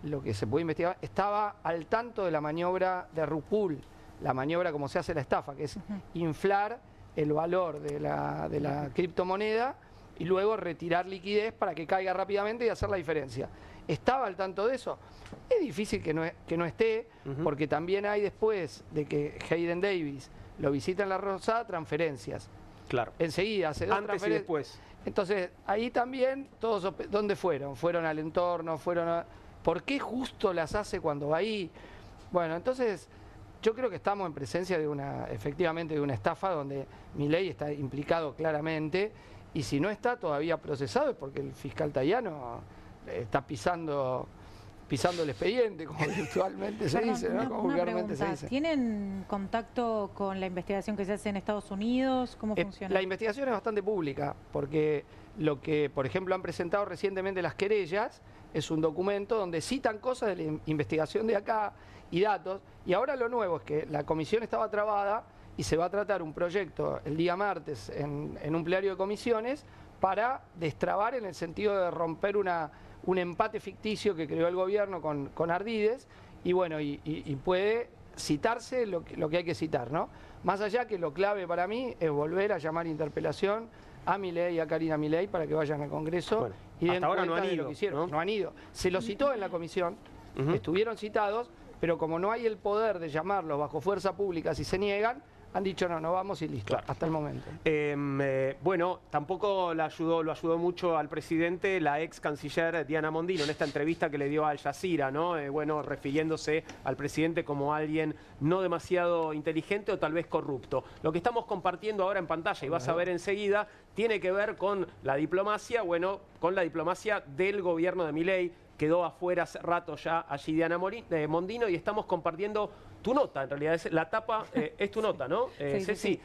lo que se puede investigar, estaba al tanto de la maniobra de rug pull, la maniobra como se hace la estafa, que es inflar el valor de la criptomoneda y luego retirar liquidez para que caiga rápidamente y hacer la diferencia. ¿Estaba al tanto de eso? Es difícil que no esté, porque también hay, después de que Hayden Davis lo visita en La Rosada, transferencias. Claro. Enseguida, hace dos antes y después. Entonces, ahí también, todos, ¿dónde fueron? Fueron al entorno, ¿por qué justo las hace cuando va ahí? Bueno, entonces, yo creo que estamos en presencia de efectivamente de una estafa donde Milei está implicado claramente, y si no está todavía procesado es porque el fiscal Tayano está pisando el expediente, como virtualmente se dice, ¿no? Como vulgarmente se dice. ¿Tienen contacto con la investigación que se hace en Estados Unidos? ¿Cómo funciona? La investigación es bastante pública, porque lo que, por ejemplo, han presentado recientemente las querellas es un documento donde citan cosas de la investigación de acá y datos, y ahora lo nuevo es que la comisión estaba trabada y se va a tratar un proyecto el día martes en un plenario de comisiones para destrabar, en el sentido de romper un empate ficticio que creó el gobierno con Ardides, y bueno, y puede citarse lo que hay que citar, ¿no? Más allá que lo clave para mí es volver a llamar interpelación a Milei y a Karina Milei para que vayan al Congreso. Bueno, y den hasta ahora cuenta no han de ido, lo que hicieron. ¿no? No han ido. Se lo citó en la comisión, estuvieron citados, pero como no hay el poder de llamarlos bajo fuerza pública si se niegan, han dicho no vamos y listo, claro, hasta el momento. Bueno, tampoco lo ayudó mucho al presidente la ex canciller Diana Mondino en esta entrevista que le dio a Al Jazeera, ¿no? Bueno, refiriéndose al presidente como alguien no demasiado inteligente o tal vez corrupto. Lo que estamos compartiendo ahora en pantalla, y vas a ver enseguida, tiene que ver con la diplomacia, bueno, con la diplomacia del gobierno de Milei. Quedó afuera hace rato ya allí Diana Mondino, y estamos compartiendo tu nota, en realidad la tapa es tu nota, ¿no? Sí.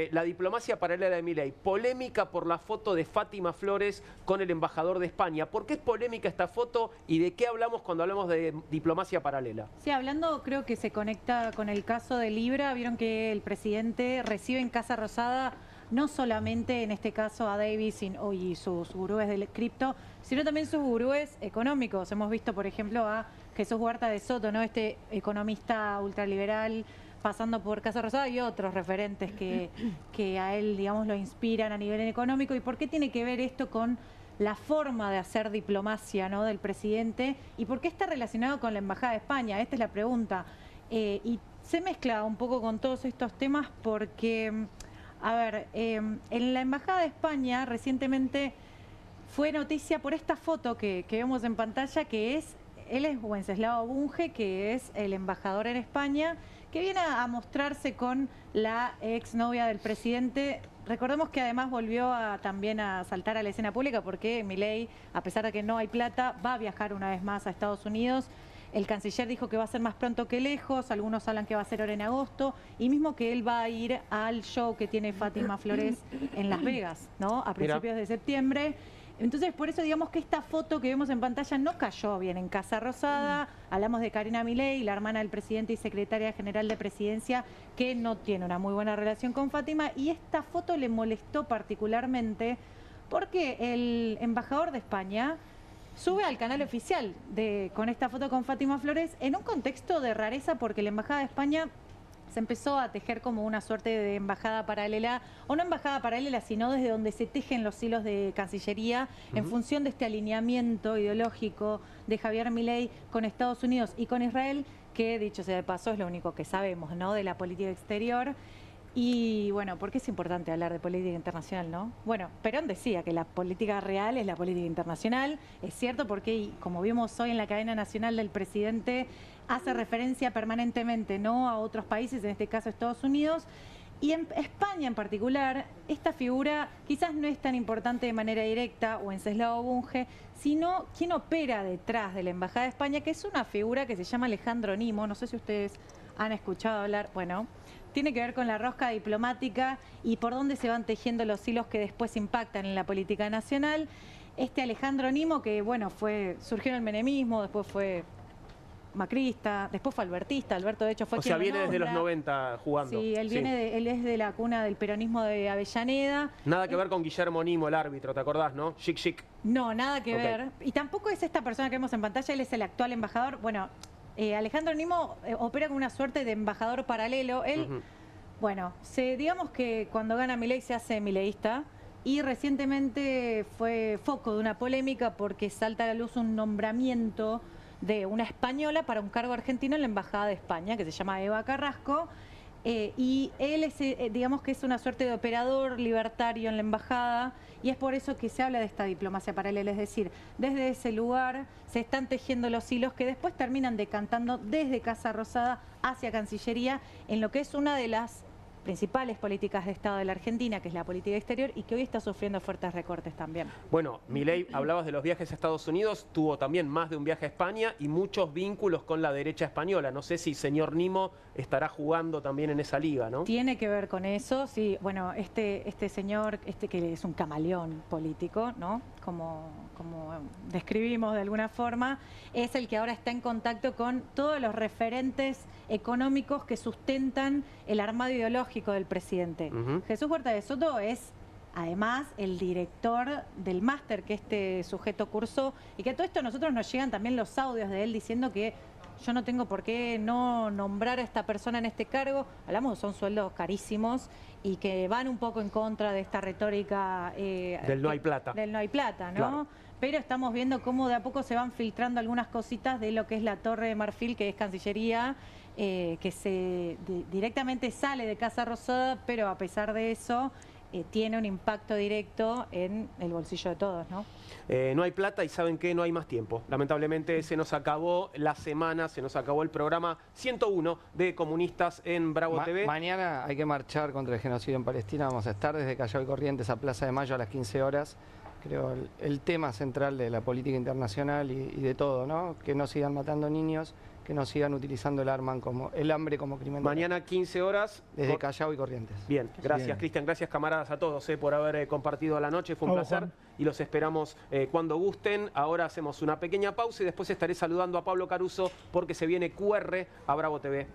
La diplomacia paralela de Milei, polémica por la foto de Fátima Flores con el embajador de España. ¿Por qué es polémica esta foto y de qué hablamos cuando hablamos de diplomacia paralela? Sí, hablando, creo que se conecta con el caso de Libra. Vieron que el presidente recibe en Casa Rosada no solamente en este caso a Davis y sus gurúes del cripto, sino también sus gurúes económicos. Hemos visto, por ejemplo, a Jesús Huerta de Soto, ¿no? Este economista ultraliberal, pasando por Casa Rosada, y otros referentes que a él, digamos, lo inspiran a nivel económico. ¿Y por qué tiene que ver esto con la forma de hacer diplomacia, ¿no?, del presidente? ¿Y por qué está relacionado con la Embajada de España? Esta es la pregunta. Y se mezcla un poco con todos estos temas porque, a ver, en la Embajada de España recientemente fue noticia por esta foto que vemos en pantalla, que él es Wenceslao Bunge, que es el embajador en España, que viene a mostrarse con la exnovia del presidente. Recordemos que además volvió también a saltar a la escena pública porque Milei, a pesar de que no hay plata, va a viajar una vez más a Estados Unidos. El canciller dijo que va a ser más pronto que lejos, algunos hablan que va a ser ahora en agosto, y mismo que él va a ir al show que tiene Fátima Flores en Las Vegas, ¿no?, a principios de septiembre. Entonces, por eso digamos que esta foto que vemos en pantalla no cayó bien en Casa Rosada. Hablamos de Karina Milei, la hermana del presidente y secretaria general de Presidencia, que no tiene una muy buena relación con Fátima, y esta foto le molestó particularmente porque el embajador de España sube al canal oficial con esta foto con Fátima Flores en un contexto de rareza, porque la Embajada de España se empezó a tejer como una suerte de embajada paralela, o no embajada paralela, sino desde donde se tejen los hilos de Cancillería en función de este alineamiento ideológico de Javier Milei con Estados Unidos y con Israel, que dicho sea de paso es lo único que sabemos, ¿no?, de la política exterior. Y bueno, ¿por qué es importante hablar de política internacional, no? Bueno, Perón decía que la política real es la política internacional. Es cierto, porque como vimos hoy en la cadena nacional del presidente, hace referencia permanentemente, ¿no?, a otros países, en este caso Estados Unidos. Y en España en particular, esta figura quizás no es tan importante de manera directa o Wenceslao Bunge, sino quien opera detrás de la Embajada de España, que es una figura que se llama Alejandro Nimo. No sé si ustedes han escuchado hablar, bueno, tiene que ver con la rosca diplomática y por dónde se van tejiendo los hilos que después impactan en la política nacional. Este Alejandro Nimo, que bueno, surgió en el menemismo, después fue macrista, después fue albertista. Alberto, de hecho, fue quien O sea, viene lo desde los nombra. 90 jugando. Sí, él es de la cuna del peronismo de Avellaneda. Nada que ver con Guillermo Nimo, el árbitro, ¿te acordás, no? Chic, chic. No, nada que Ok. ver. Y tampoco es esta persona que vemos en pantalla, él es el actual embajador. Bueno, Alejandro Nimo opera como una suerte de embajador paralelo. Él, bueno, digamos que cuando gana Milei se hace mileísta. Y recientemente fue foco de una polémica porque salta a la luz un nombramiento de una española para un cargo argentino en la Embajada de España, que se llama Eva Carrasco, y él es, digamos que es una suerte de operador libertario en la embajada, y es por eso que se habla de esta diplomacia paralela, es decir, desde ese lugar se están tejiendo los hilos que después terminan decantando desde Casa Rosada hacia Cancillería, en lo que es una de las principales políticas de Estado de la Argentina, que es la política exterior, y que hoy está sufriendo fuertes recortes también. Bueno, Milei, hablabas de los viajes a Estados Unidos, tuvo también más de un viaje a España y muchos vínculos con la derecha española. No sé si señor Nimo estará jugando también en esa liga, ¿no? Tiene que ver con eso, sí. Bueno, este señor, que es un camaleón político, ¿no? Como describimos de alguna forma, es el que ahora está en contacto con todos los referentes económicos que sustentan el armado ideológico del presidente. Jesús Huerta de Soto es además el director del máster que este sujeto cursó, y que a todo esto a nosotros nos llegan también los audios de él diciendo que yo no tengo por qué no nombrar a esta persona en este cargo. Hablamos, son sueldos carísimos y que van un poco en contra de esta retórica del no hay plata. Del no hay plata, ¿no? Claro. Pero estamos viendo cómo de a poco se van filtrando algunas cositas de lo que es la Torre de Marfil, que es Cancillería, que directamente sale de Casa Rosada, pero a pesar de eso tiene un impacto directo en el bolsillo de todos, ¿no? No hay plata y ¿saben qué? No hay más tiempo. Lamentablemente se nos acabó la semana, se nos acabó el programa 101 de Comunistas en Bravo TV. Mañana hay que marchar contra el genocidio en Palestina. Vamos a estar desde Callao y Corrientes a Plaza de Mayo a las 15 horas. Creo el tema central de la política internacional y de todo, ¿no? Que no sigan matando niños, que no sigan utilizando el hambre como crimen. Mañana 15 horas. Desde Callao y Corrientes. Bien, gracias Cristian, gracias camaradas a todos por haber compartido la noche, fue un placer. Juan. Y los esperamos cuando gusten. Ahora hacemos una pequeña pausa y después estaré saludando a Pablo Caruso porque se viene QR a Bravo TV.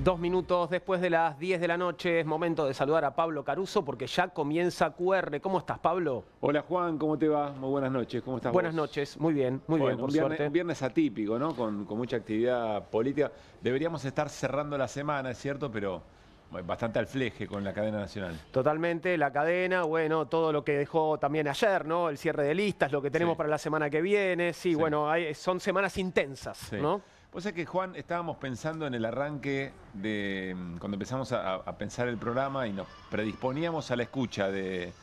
2 minutos después de las 10 de la noche es momento de saludar a Pablo Caruso porque ya comienza QR. ¿Cómo estás, Pablo? Hola, Juan, ¿cómo te va? Muy buenas noches, ¿cómo estás Buenas vos? noches, muy bien, por suerte. Un viernes atípico, ¿no? Con mucha actividad política. Deberíamos estar cerrando la semana, es cierto, pero bastante al fleje con la cadena nacional. Totalmente, la cadena, bueno, todo lo que dejó también ayer, ¿no? El cierre de listas, lo que tenemos para la semana que viene. Sí, bueno, son semanas intensas, ¿no? Vos sabés que, Juan, estábamos pensando en el arranque de cuando empezamos a pensar el programa y nos predisponíamos a la escucha de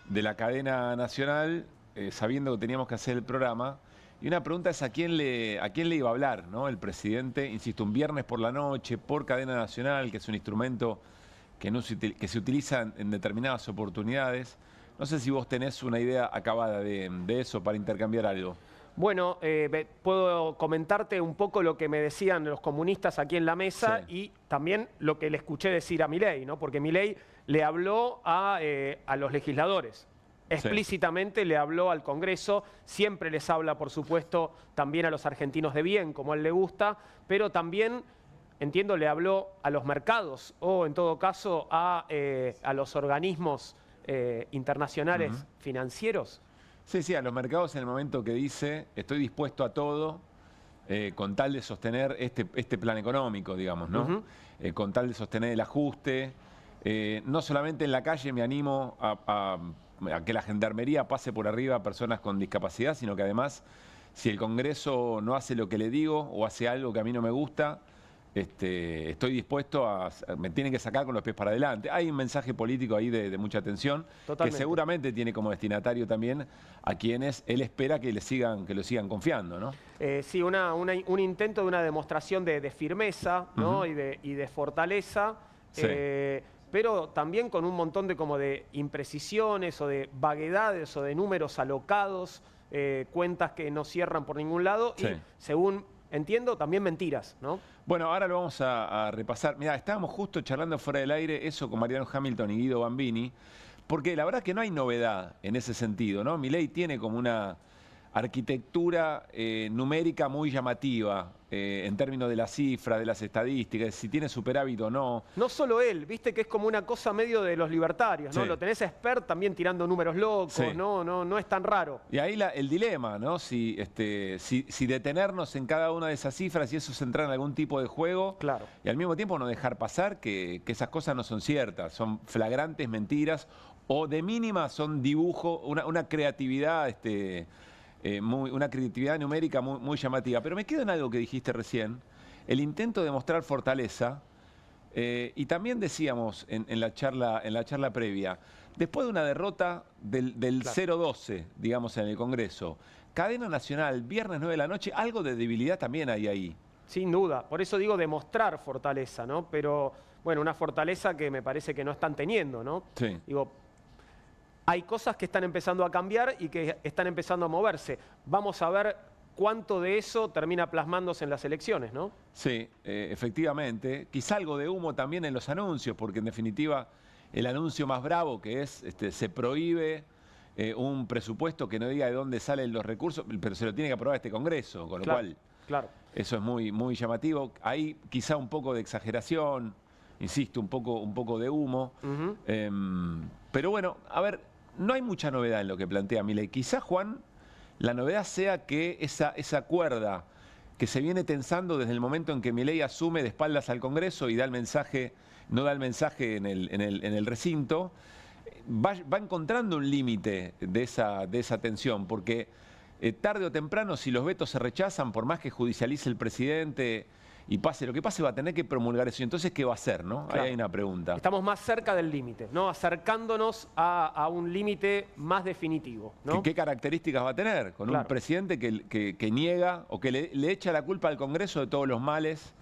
la cadena nacional, sabiendo que teníamos que hacer el programa. Y una pregunta es a quién le iba a hablar, ¿no? El presidente, insisto, un viernes por la noche, por cadena nacional, que es un instrumento que se utiliza en determinadas oportunidades. No sé si vos tenés una idea acabada de eso para intercambiar algo. Bueno, puedo comentarte un poco lo que me decían los comunistas aquí en la mesa y también lo que le escuché decir a Milei, ¿no? Porque Milei le habló a los legisladores. Explícitamente le habló al Congreso, siempre les habla, por supuesto, también a los argentinos de bien, como a él le gusta, pero también, entiendo, le habló a los mercados o, en todo caso, a los organismos internacionales financieros. Sí, a los mercados en el momento que dice, estoy dispuesto a todo con tal de sostener este plan económico, digamos, ¿no? Con tal de sostener el ajuste. No solamente en la calle me animo a que la gendarmería pase por arriba a personas con discapacidad, sino que además, si el Congreso no hace lo que le digo o hace algo que a mí no me gusta, estoy dispuesto me tienen que sacar con los pies para adelante. Hay un mensaje político ahí de mucha tensión, que seguramente tiene como destinatario también a quienes él espera que lo sigan confiando, ¿no? Sí, un intento de una demostración de firmeza, ¿no? y de fortaleza. Sí. Pero también con un montón de imprecisiones o de vaguedades o de números alocados, cuentas que no cierran por ningún lado y, según entiendo, también mentiras, ¿no? Bueno, ahora lo vamos a repasar. Mirá, estábamos justo charlando fuera del aire eso con Mariano Hamilton y Guido Bambini, porque la verdad que no hay novedad en ese sentido, ¿no? Milei tiene como una arquitectura numérica muy llamativa en términos de las cifras, de las estadísticas, si tiene superávit o no. No solo él, viste que es como una cosa medio de los libertarios, ¿no? Lo tenés a Expert también tirando números locos, no es tan raro. Y ahí el dilema, ¿no? Si detenernos en cada una de esas cifras y eso es entrar en algún tipo de juego, y al mismo tiempo no dejar pasar que esas cosas no son ciertas, son flagrantes mentiras o de mínima son dibujo, una creatividad una creatividad numérica muy llamativa. Pero me quedo en algo que dijiste recién, el intento de mostrar fortaleza, y también decíamos en la charla previa, después de una derrota del 0-12, digamos, en el Congreso, cadena nacional, viernes 9 de la noche, algo de debilidad también hay ahí. Sin duda, por eso digo demostrar fortaleza, ¿no? Pero, bueno, una fortaleza que me parece que no están teniendo, ¿no? Sí. Digo, hay cosas que están empezando a cambiar y que están empezando a moverse. Vamos a ver cuánto de eso termina plasmándose en las elecciones, ¿no? Sí, efectivamente. Quizá algo de humo también en los anuncios, porque en definitiva el anuncio más bravo que es, se prohíbe un presupuesto que no diga de dónde salen los recursos, pero se lo tiene que aprobar este Congreso, con lo cual eso es muy llamativo. Hay quizá un poco de exageración, insisto, un poco de humo. Pero bueno, a ver, no hay mucha novedad en lo que plantea Milei. Quizá, Juan, la novedad sea que esa cuerda que se viene tensando desde el momento en que Milei asume de espaldas al Congreso y no da el mensaje en el recinto, va encontrando un límite de esa tensión, porque tarde o temprano, si los vetos se rechazan, por más que judicialice el presidente y pase lo que pase, va a tener que promulgar eso. Entonces, ¿qué va a hacer, no? Ahí hay una pregunta. Estamos más cerca del límite, ¿no? Acercándonos a un límite más definitivo, ¿no? ¿Qué características va a tener? Con un presidente que niega o que le echa la culpa al Congreso de todos los males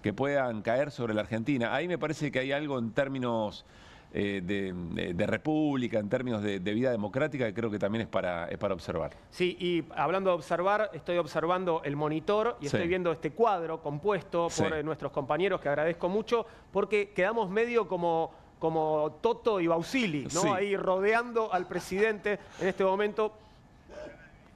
que puedan caer sobre la Argentina. Ahí me parece que hay algo en términos de república, en términos de vida democrática, que creo que también es para observar. Sí, y hablando de observar, estoy observando el monitor y estoy viendo este cuadro compuesto por nuestros compañeros, que agradezco mucho, porque quedamos medio como Toto y Bausili, ¿no? Ahí rodeando al presidente en este momento.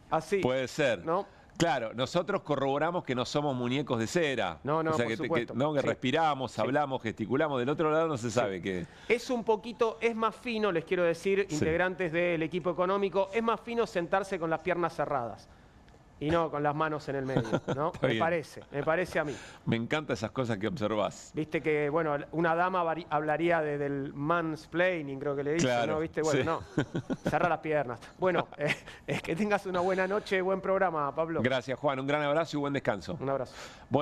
Así. Puede ser. ¿No? Claro, nosotros corroboramos que no somos muñecos de cera. No, o sea, por que supuesto. que Sí. respiramos, hablamos, gesticulamos. Del otro lado no se sabe qué. Es un poquito, es más fino, les quiero decir, Sí. integrantes del equipo económico, es más fino sentarse con las piernas cerradas y no con las manos en el medio, ¿no? Está bien. Me parece a mí. Me encantan esas cosas que observás. Viste que, bueno, una dama hablaría del mansplaining, creo que le dicen, Claro, ¿no? Viste, bueno, sí. no, cerra las piernas. Bueno, que tengas una buena noche, buen programa, Pablo. Gracias, Juan. Un gran abrazo y buen descanso. Un abrazo.